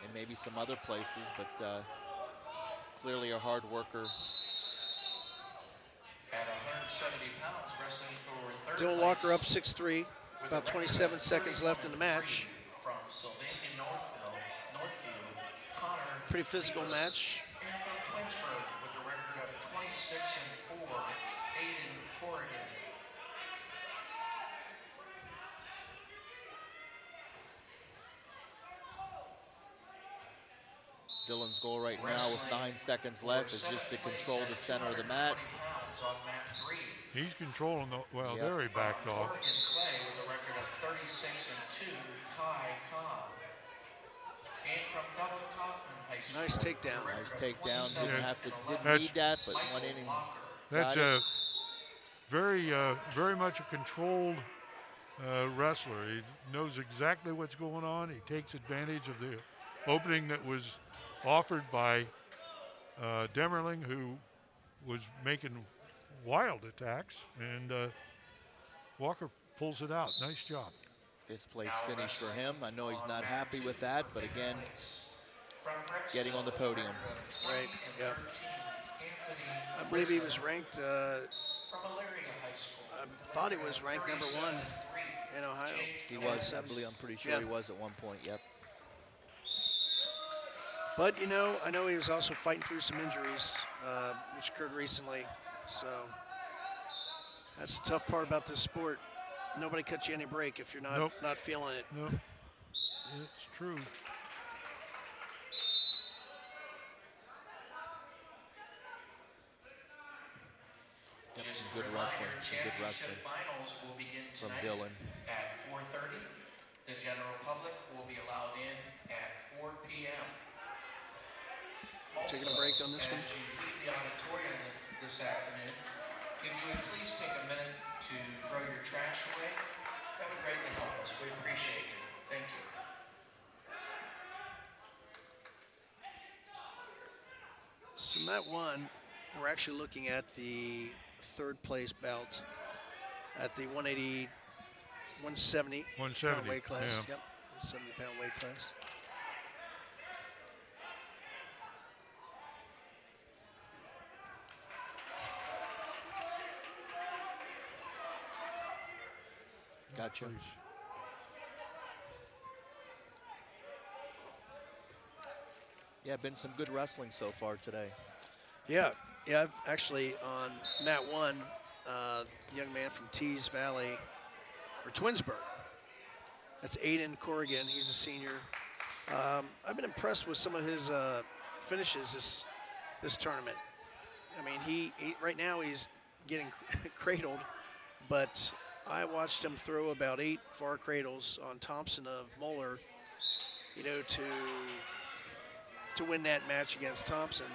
and maybe some other places, but clearly a hard worker. At 170 pounds, wrestling for third Dylan place Walker up 6-3. with About a record 27 of seconds left in the match. 31-3 From Sylvania Northfield, Connor. Pretty physical Reber. match. And from Twinsburg with a record of 26-4, Aiden Corrigan. Dylan's goal right now with 9 seconds left is just to control the center of the mat. He's controlling the, well, Yep. there he backed off. Oregon Clay with a record of 36-2, Ty Cobb. And from Dublin Kaufman High School. Nice takedown. with a Nice record of takedown. Didn't 27 have to, and didn't 11, need that, but Michael went in and Locker. That's got it. a very much a controlled wrestler. He knows exactly what's going on. He takes advantage of the opening that was offered by Demerling, who was making wild attacks, and Walker pulls it out. Nice job. Fifth place finish for him. I know he's not happy with that, but again, getting on the podium. Right, yeah. I believe he was ranked, From Elyria High School. I thought he was ranked number 1 in Ohio. He was, I believe, I'm pretty sure Yeah. he was at one point, yep. But, you know, I know he was also fighting through some injuries, which occurred recently. So that's the tough part about this sport. Nobody cuts you any break if you're not Nope. not feeling it. No, it's true. Yep, some good wrestling, some good wrestling Finals will begin from tonight Dylan. at 4:30. The general public will be allowed in at 4 p.m. Taking a break on this as one? you leave the auditorium this afternoon, if you would please take a minute to throw your trash away, that would greatly help us. We appreciate you. Thank you. So Mat 1, we're actually looking at the third place bout at the 170 pound 170. weight class. Yeah. Yep, 170 pound weight class. Gotcha. place. Yeah, been some good wrestling so far today. Yeah, I've actually on mat 1, young man from Tees Valley, or Twinsburg. That's Aiden Corrigan. He's a senior. I've been impressed with some of his finishes this tournament. I mean, he right now he's getting cradled, but I watched him throw about 8 far cradles on Thompson of Moeller, you know, to win that match against Thompson.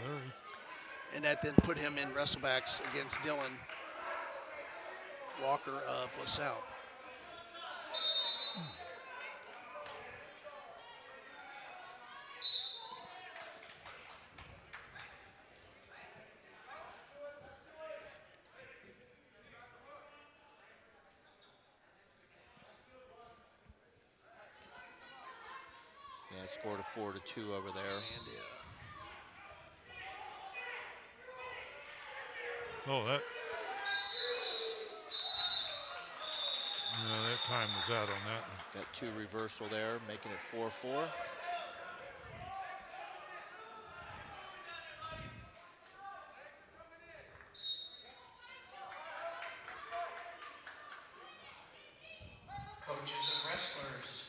Very. And that then put him in wrestlebacks against Dylan Walker of LaSalle. Yeah, scored a 4-2 over there. And Oh, that. No, that time was out on that one. Got 2 reversal there, making it 4-4. Coaches and wrestlers,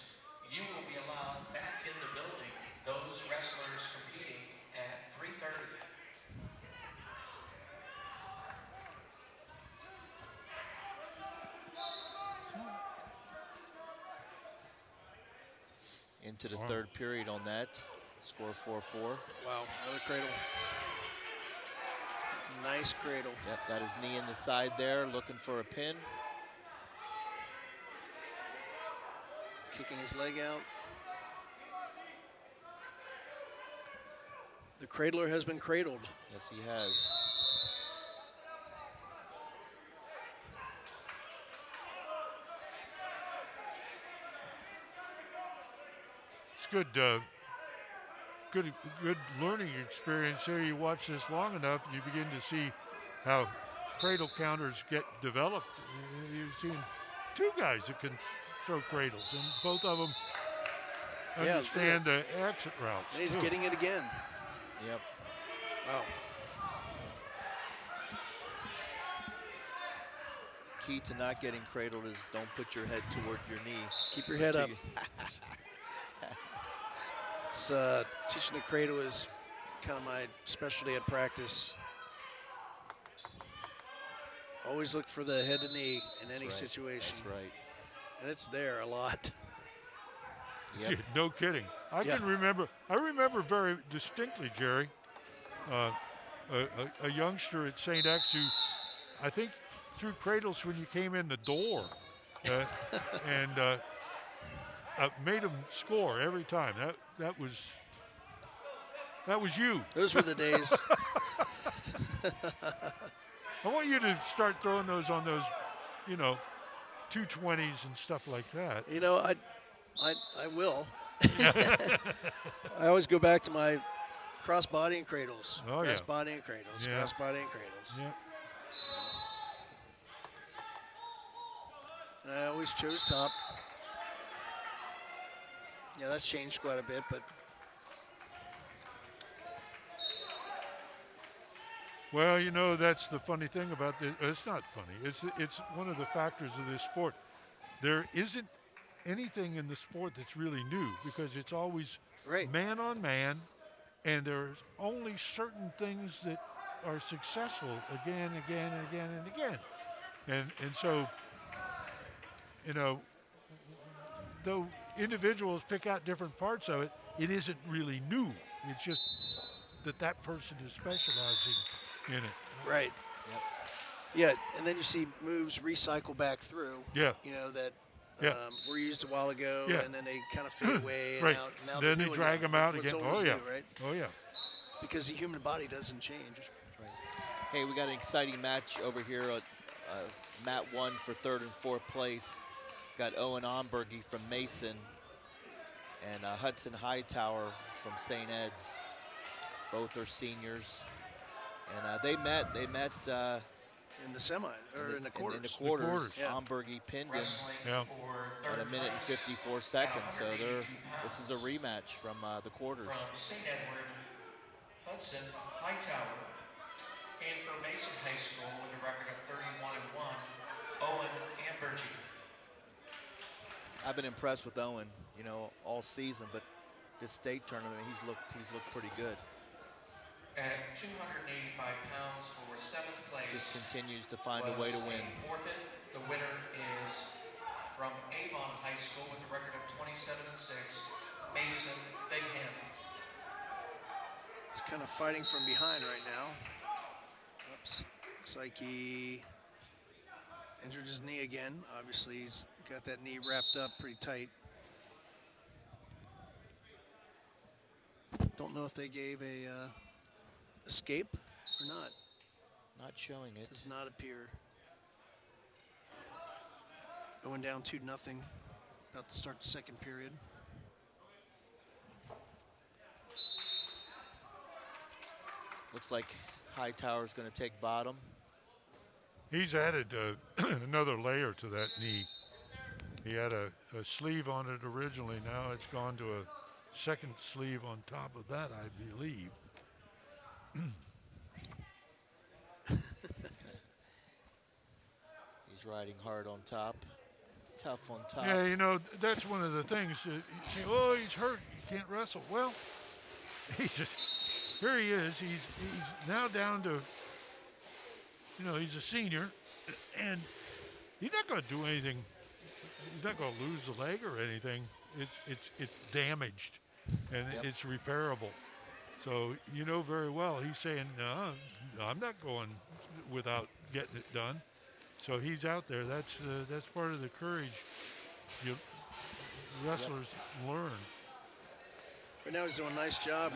you will be allowed back in the building. Those wrestlers competing at 3:30. Into the Wow. 3rd period on that. Score 4-4. wow, another cradle. Nice cradle. Yep, got his knee in the side there, looking for a pin. Kicking his leg out. The cradler has been cradled. Yes, he has. It's good, good learning experience there. You watch this long enough, you begin to see how cradle counters get developed. You've seen 2 guys that can throw cradles, and both of them Yeah, understand the exit routes. And he's too. getting it again. Yep. Wow. Key to not getting cradled is don't put your head toward your knee. Keep your head up. It's, teaching the cradle is kind of my specialty at practice. Always look for the head to knee in any That's right. situation. That's right. And it's there a lot. Yep. No kidding. I Yeah. can remember. I remember very distinctly, Jerry, a youngster at St. X who, I think, threw cradles when you came in the door, and made him score every time. That was you. Those were the days. I want you to start throwing those on those, 220s and stuff like that. You know, I will. I always go back to my cross body and cradles. Oh, yeah. Cross body and cradles. Yeah. Cross body and cradles. Yeah. And I always chose top. Yeah, that's changed quite a bit, but Well, that's the funny thing about this. It's not funny. It's one of the factors of this sport. There isn't anything in the sport that's really new because it's always right. man on man, and there's only certain things that are successful again, and again. And so, though individuals pick out different parts of it, it isn't really new. It's just that person is specializing in it. Right. Yep. Yeah, and then you see moves recycle back through. Yeah. That Yeah. were used a while ago, Yeah. and then they kind of fade away. Right. And now Then they're they new drag again. them out What's again. old Oh, is yeah. new, right? Oh, yeah. Because the human body doesn't change. Right. Hey, we got an exciting match over here at mat 1 for 3rd and 4th place. Got Owen Ombergy from Mason and Hudson Hightower from St. Ed's. Both are seniors. And they met in the semi or in the quarters. In the quarters, quarters. Yeah. Ambergy pinned him Wrestling Yeah. for at third 1 minute and place 54 at seconds. So 182 this is a pounds. rematch from the quarters. From St. Edward, Hudson Hightower. And from Mason High School with a record of 31-1, Owen Ambergy. I've been impressed with Owen, you know, all season, but this state tournament, he's looked pretty good. At 285 pounds for 7th place. Just continues to find a way to win. Forfeit. The winner is from Avon High School with a record of 27-6, Mason Bigham. He's kind of fighting from behind right now. Oops. Looks like he injured his knee again. Obviously, he's got that knee wrapped up pretty tight. Don't know if they gave a escape or not. Not showing it. Does not appear. Going down 2-0. About to start the second period. Looks like Hightower's going to take bottom. He's added another layer to that knee. He had a sleeve on it originally. Now it's gone to a second sleeve on top of that, I believe. He's riding hard on top. Tough on top. Yeah, you know, that's one of the things. You say, oh, he's hurt. He can't wrestle. Well, he's just, here he is. He's now down to, you know, he's a senior, and he's not going to do anything. He's not going to lose the leg or anything. It's damaged, and it's repairable. So you know very well he's saying, no, I'm not going without getting it done. So he's out there. That's part of the courage wrestlers learn. Right now he's doing a nice job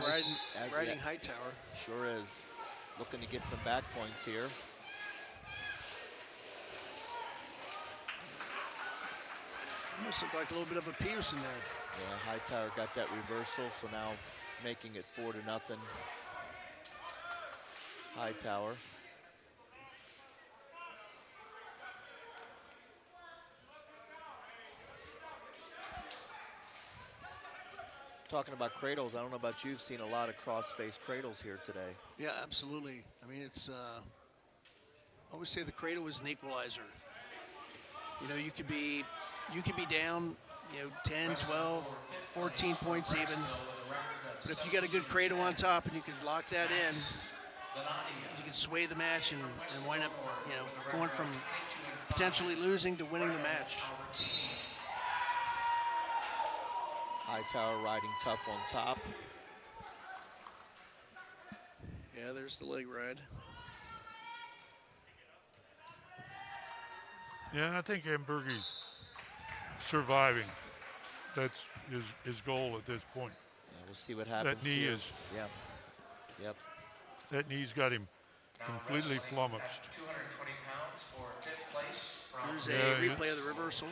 riding Hightower. Sure is. Looking to get some back points here. Almost looked like a little bit of a Peterson there. Yeah, Hightower got that reversal, so now making it 4-0. Hightower. Talking about cradles, I don't know about you, you've seen a lot of cross-face cradles here today. Yeah, absolutely. I mean, it's, I always say the cradle is an equalizer. You know, you could be down, you know, 10, 12, 14 points even. But if you got a good cradle on top and you can lock that in, you can sway the match and wind up, you know, going from potentially losing to winning the match. Hightower riding tough on top. Yeah, there's the leg ride. Yeah, I think Ambergy's surviving. That's his goal at this point. Yeah, we'll see what happens. That knee here. is. Yep. Yep. That knee's got him completely flummoxed. 220 pounds for 5th place from There's a replay of the reversal.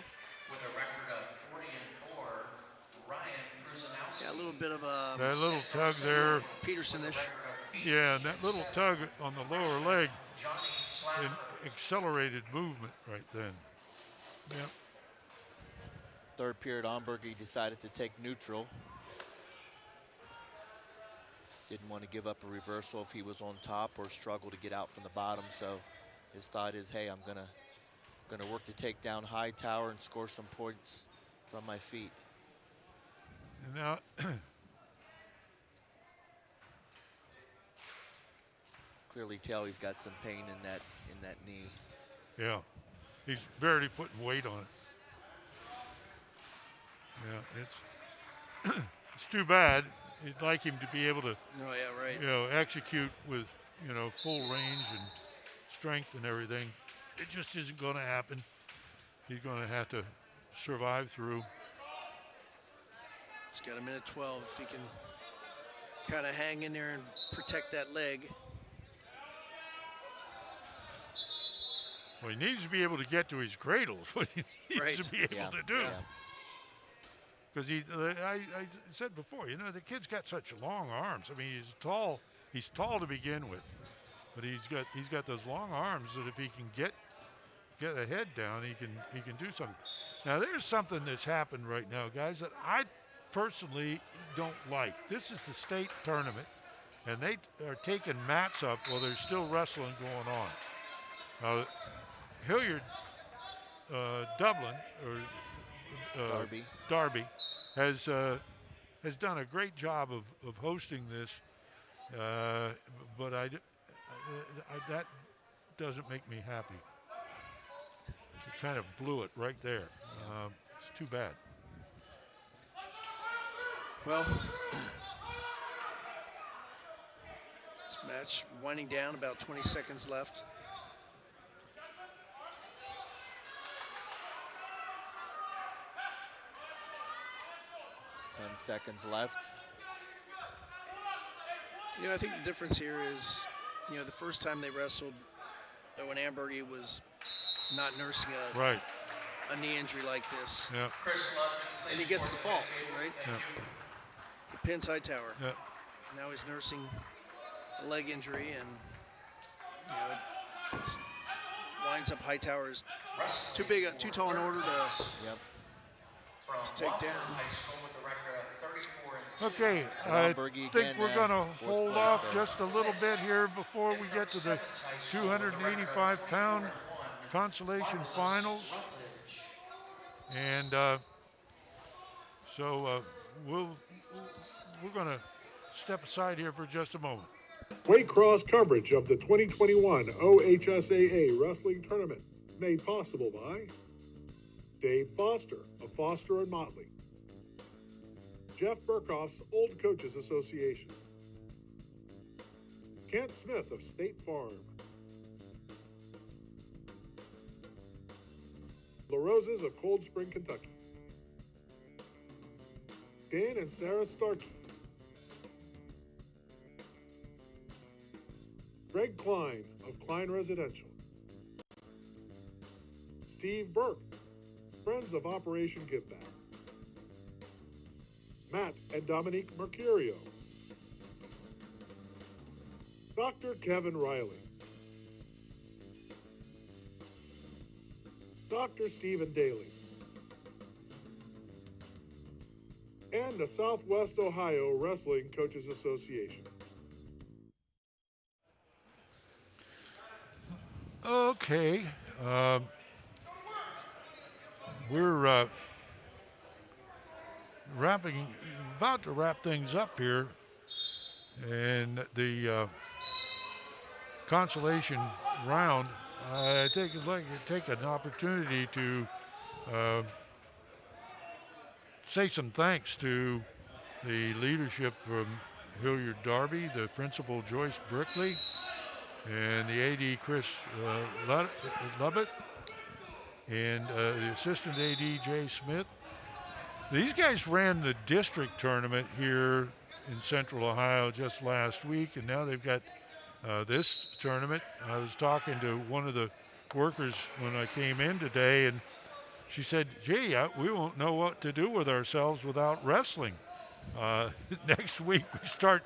with a record of 40-4, Ryan Kruzanowski. Yeah, a little bit of a That little tug there. Peterson-ish. Yeah, and that little tug on the lower leg, Johnny an Slapper. accelerated movement right then. Yep. Third period, Ambergy decided to take neutral. Didn't want to give up a reversal if he was on top or struggle to get out from the bottom. So his thought is, hey, I'm gonna work to take down Hightower and score some points from my feet. And now, Clearly tell he's got some pain in that knee. yeah, he's barely putting weight on it. Yeah, it's too bad. You'd like him to be able to, Oh, yeah, right. you know, execute with, you know, full range and strength and everything. It just isn't going to happen. He's going to have to survive through. He's got 1:12 if he can kind of hang in there and protect that leg. Well, he needs to be able to get to his cradles. What he needs Right. to be able Yeah, to do. yeah. Because I said before, you know, the kid's got such long arms. I mean, he's tall to begin with. but he's got those long arms that if he can get a head down, he can do something. Now there's something that's happened right now, guys, that I personally don't like. This is the state tournament, and they are taking mats up while there's still wrestling going on. Hilliard, Dublin, or Darby, has done a great job of hosting this, but that doesn't make me happy. It kind of blew it right there. It's too bad. Well, this match winding down, about 20 seconds left. Ten seconds left. You know, I think the difference here is, you know, the first time they wrestled, Owen Ambergy was not nursing a knee injury like this. Yeah. And he gets the fall, right? Yeah. He pins Hightower. Yeah. Now he's nursing a leg injury, and you know, it winds up Hightower's too tall in order to take down. Okay, I think we're going to hold off just a little bit here before we get to the 285-pound Consolation finals. And so we're going to step aside here for just a moment. Waycross coverage of the 2021 OHSAA Wrestling Tournament made possible by Dave Foster of Foster and Motley, Jeff Burkhoff's Old Coaches Association, Kent Smith of State Farm, La Roses of Cold Spring, Kentucky, Dan and Sarah Starkey, Greg Klein of Klein Residential, Steve Burke, Friends of Operation Give Back, Matt and Dominique Mercurio, Dr. Kevin Riley, Dr. Stephen Daly, and the Southwest Ohio Wrestling Coaches Association. Okay, we're about to wrap things up here, and the consolation round. I think I'd like to take an opportunity to say some thanks to the leadership from Hilliard Darby, the principal Joyce Brickley, and the AD Chris Lovett, and the assistant AD Jay Smith. These guys ran the district tournament here in Central Ohio just last week, and now they've got this tournament. I was talking to one of the workers when I came in today, and she said, gee, we won't know what to do with ourselves without wrestling. Next week we start,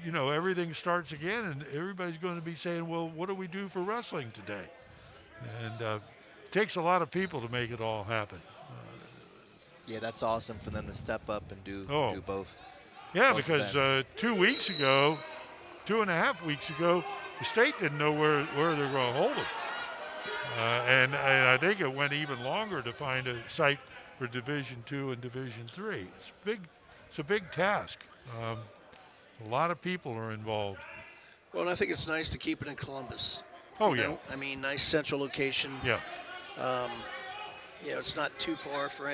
you know, everything starts again, and everybody's going to be saying, well, what do we do for wrestling today? And it takes a lot of people to make it all happen. Yeah, that's awesome for them to step up and do both. Yeah, both because 2 weeks ago, 2.5 weeks ago, the state didn't know where they were going to hold them. And I think it went even longer to find a site for Division II and Division III. It's a big task. A lot of people are involved. Well, and I think it's nice to keep it in Columbus. Oh, you yeah. know? I mean, nice central location. Yeah. You know, it's not too far for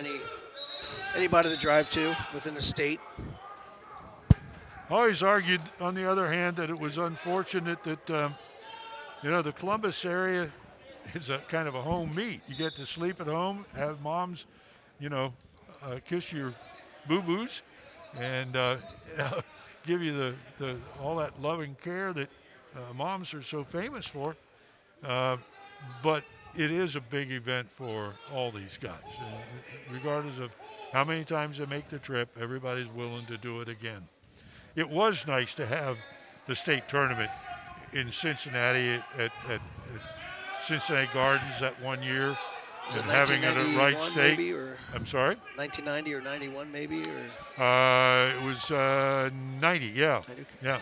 anybody to drive to within the state. I always argued, on the other hand, that it was unfortunate that, you know, the Columbus area is a kind of a home meet. You get to sleep at home, have moms, you know, kiss your boo-boos, and you know, give you the all that loving care that moms are so famous for. But it is a big event for all these guys. Regardless of how many times they make the trip, everybody's willing to do it again. It was nice to have the state tournament in Cincinnati at Cincinnati Gardens that one year, Was it and having it at Wright 1991 State. maybe, or I'm sorry. 1990 or 91 maybe, or It was 90. Yeah, 90? yeah,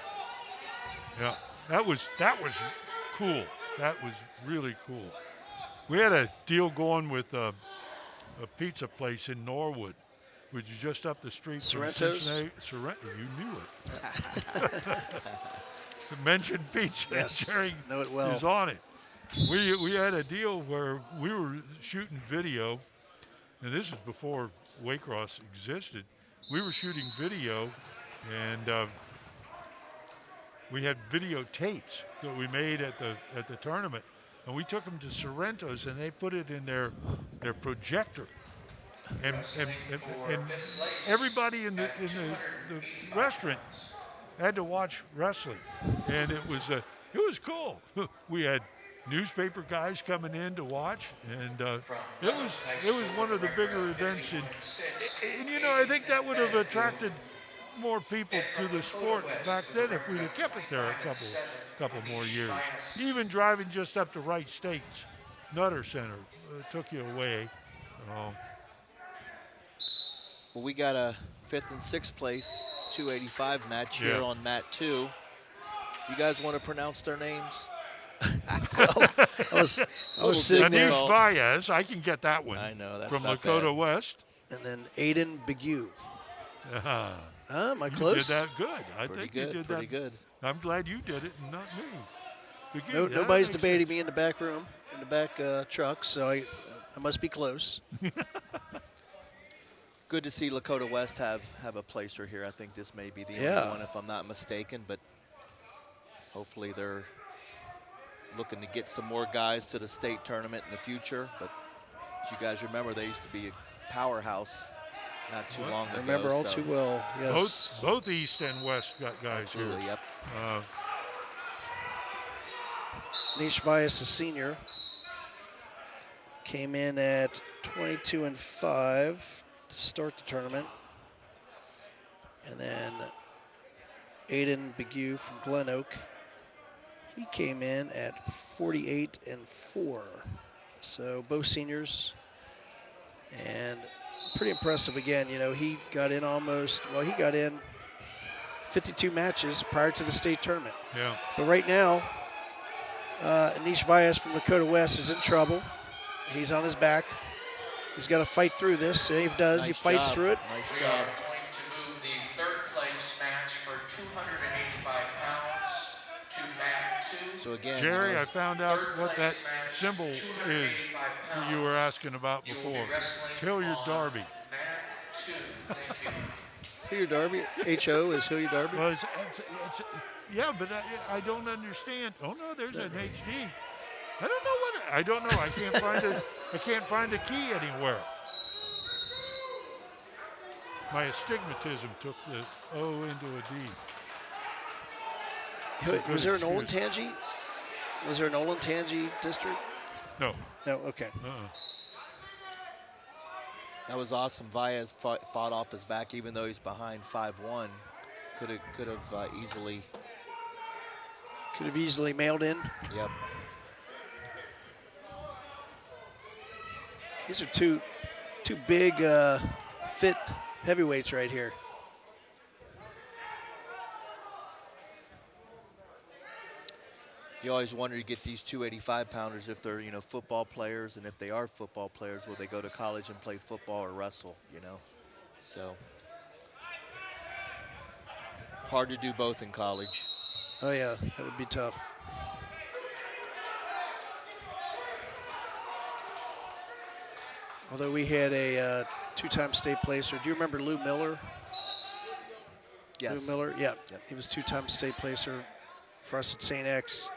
yeah. That was cool. That was really cool. We had a deal going with a pizza place in Norwood, which is just up the street from Sorrento's? Cincinnati. You knew it. Mentioned pizza. Yes, Jerry know it well. is on it. We had a deal where we were shooting video, and this is before Waycross existed. We were shooting video, and we had videotapes that we made at the tournament, and we took them to Sorrento's, and they put it in their projector, and everybody in the restaurant had to watch wrestling, and it was cool. We had newspaper guys coming in to watch, and it was one of the bigger events. And you know, I think that would have attracted more people to the sport back then if we'd have kept it there a couple more years. Even driving just up to Wright State's Nutter Center took you away. Well, we got a 5th and 6th place 285 match here on mat 2. You guys want to pronounce their names? Well, I was sitting there. Anish Valles, I can get that one. I know, that's from not Lakota bad. West. And then Aiden Bigu. Am I You close? did that good. I Pretty think good, you did pretty that. good. I'm glad you did it and not me. Bigu, No, that nobody's makes debating sense. me in the back room, in the back truck, so I must be close. Good to see Lakota West have a placer here. I think this may be the only one, if I'm not mistaken, but hopefully they're looking to get some more guys to the state tournament in the future. But as you guys remember, they used to be a powerhouse not too long ago. I remember all too well, yes. Both East and West got guys Absolutely, here. yep. Nish Vyas, a senior, came in at 22-5 to start the tournament. And then Aiden Bigu from Glen Oak, he came in at 48-4. So both seniors, and pretty impressive again. You know, he got in he got in 52 matches prior to the state tournament. Yeah. But right now, Anish Vyas from Lakota West is in trouble. He's on his back. He's got to fight through this. And he does. Nice He fights job. through it. Nice We job. are going to move the 3rd place match for 285 pounds to mat 2. So again, Jerry, you know, I found out what that symbol is that you were asking about You will be before. wrestling Hilliard on Darby. Mat 2. Thank you. Hilliard Darby. H.O. is Hilliard Darby. Well, yeah, but I don't understand. Oh no, there's an HD. I don't know. I can't find a key anywhere. My astigmatism took the O into a D. Good Was there an excuse. Olentangy? Was there an Olentangy district? No. No, okay. that was awesome. Vyas fought off his back, even though he's behind 5-1. Could have easily. Could have easily mailed in. Yep. These are two big, fit heavyweights right here. You always wonder, you get these 285-pounders if they're, football players, and if they are football players, will they go to college and play football or wrestle, So hard to do both in college. Oh yeah, that would be tough. Although we had a two-time state placer. Do you remember Lou Miller? Yes. Lou Miller, yeah. Yep. He was two-time state placer for us at St. X.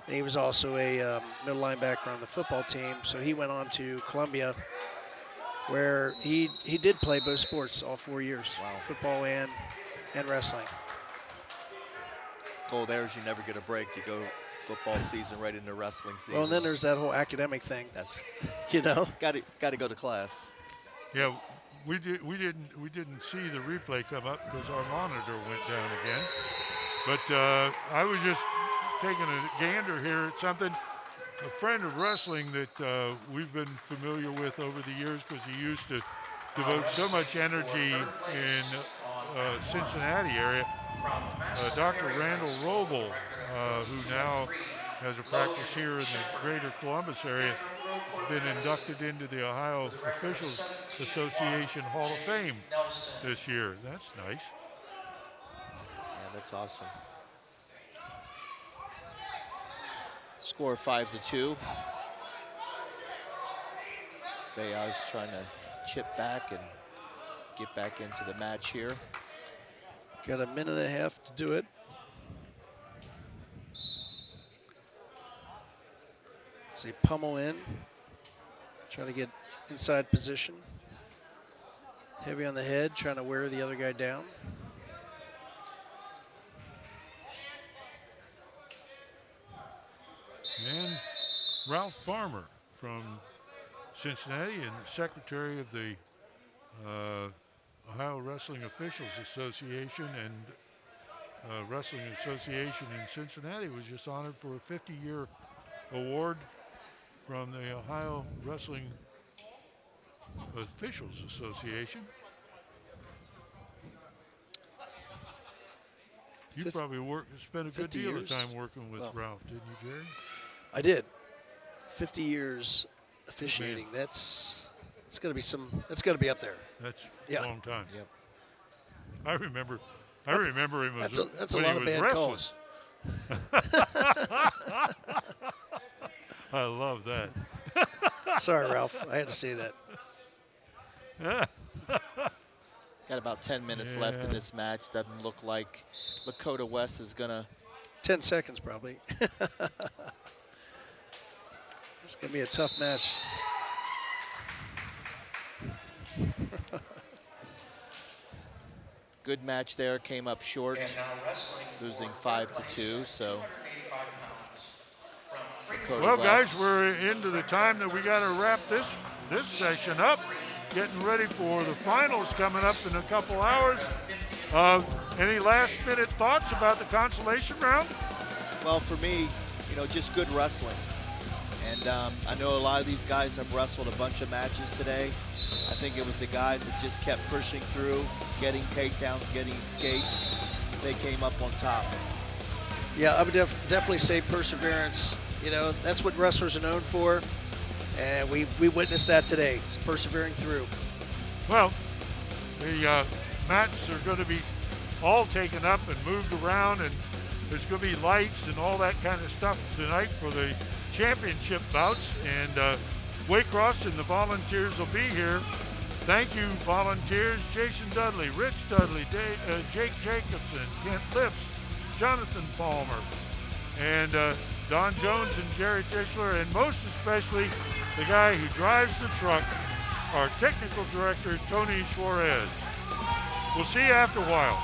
And he was also a middle linebacker on the football team. So he went on to Columbia, where he did play both sports all 4 years. Wow. Football and wrestling. Goal there is you never get a break. You go football season right into wrestling season. Well, and then there's that whole academic thing, That's you know? got to go to class. Yeah, we didn't see the replay come up because our monitor went down again. But I was just taking a gander here at something. A friend of wrestling that we've been familiar with over the years because he used to devote so much energy in Cincinnati area. Dr. Randall Roble, who now has a practice here in the greater Columbus area, been inducted into the Ohio Officials Association Hall of Fame this year. That's nice. Yeah, that's awesome. Score 5-2. Bayard's trying to chip back and get back into the match here. Got a minute and a half to do it. So pummel in, try to get inside position. Heavy on the head, trying to wear the other guy down. And Ralph Farmer from Cincinnati and secretary of the Ohio Wrestling Officials Association and Wrestling Association in Cincinnati was just honored for a 50-year award from the Ohio Wrestling Officials Association. You probably spent a good deal of time working with Ralph, didn't you, Jerry? I did. 50 years officiating. That's got to be up there. That's Yeah. a long time. Yep. I remember him as That's a when lot he of was bad wrestling. calls. I love that. Sorry, Ralph. I had to say that. Got about 10 minutes left in this match. Doesn't look like Lakota West is gonna. 10 seconds probably. It's going to be a tough match. Good match there, came up short, And now wrestling losing for 5-2, so. 285 pounds from Dakota Well, West. guys, we're into the time that we got to wrap this session up. Getting ready for the finals coming up in a couple hours. Any last-minute thoughts about the consolation round? Well, for me, just good wrestling. And I know a lot of these guys have wrestled a bunch of matches today. I think it was the guys that just kept pushing through, getting takedowns, getting escapes. They came up on top. Yeah, I would definitely say perseverance. That's what wrestlers are known for. And we witnessed that today, persevering through. Well, the mats are going to be all taken up and moved around, and there's going to be lights and all that kind of stuff tonight for the championship bouts. And Waycross and the volunteers will be here. Thank you, volunteers. Jason Dudley, Rich Dudley, Jake Jacobson, Kent Lips, Jonathan Palmer, and Don Jones and Jerry Tischler, and most especially the guy who drives the truck, our technical director, Tony Suarez. We'll see you after a while.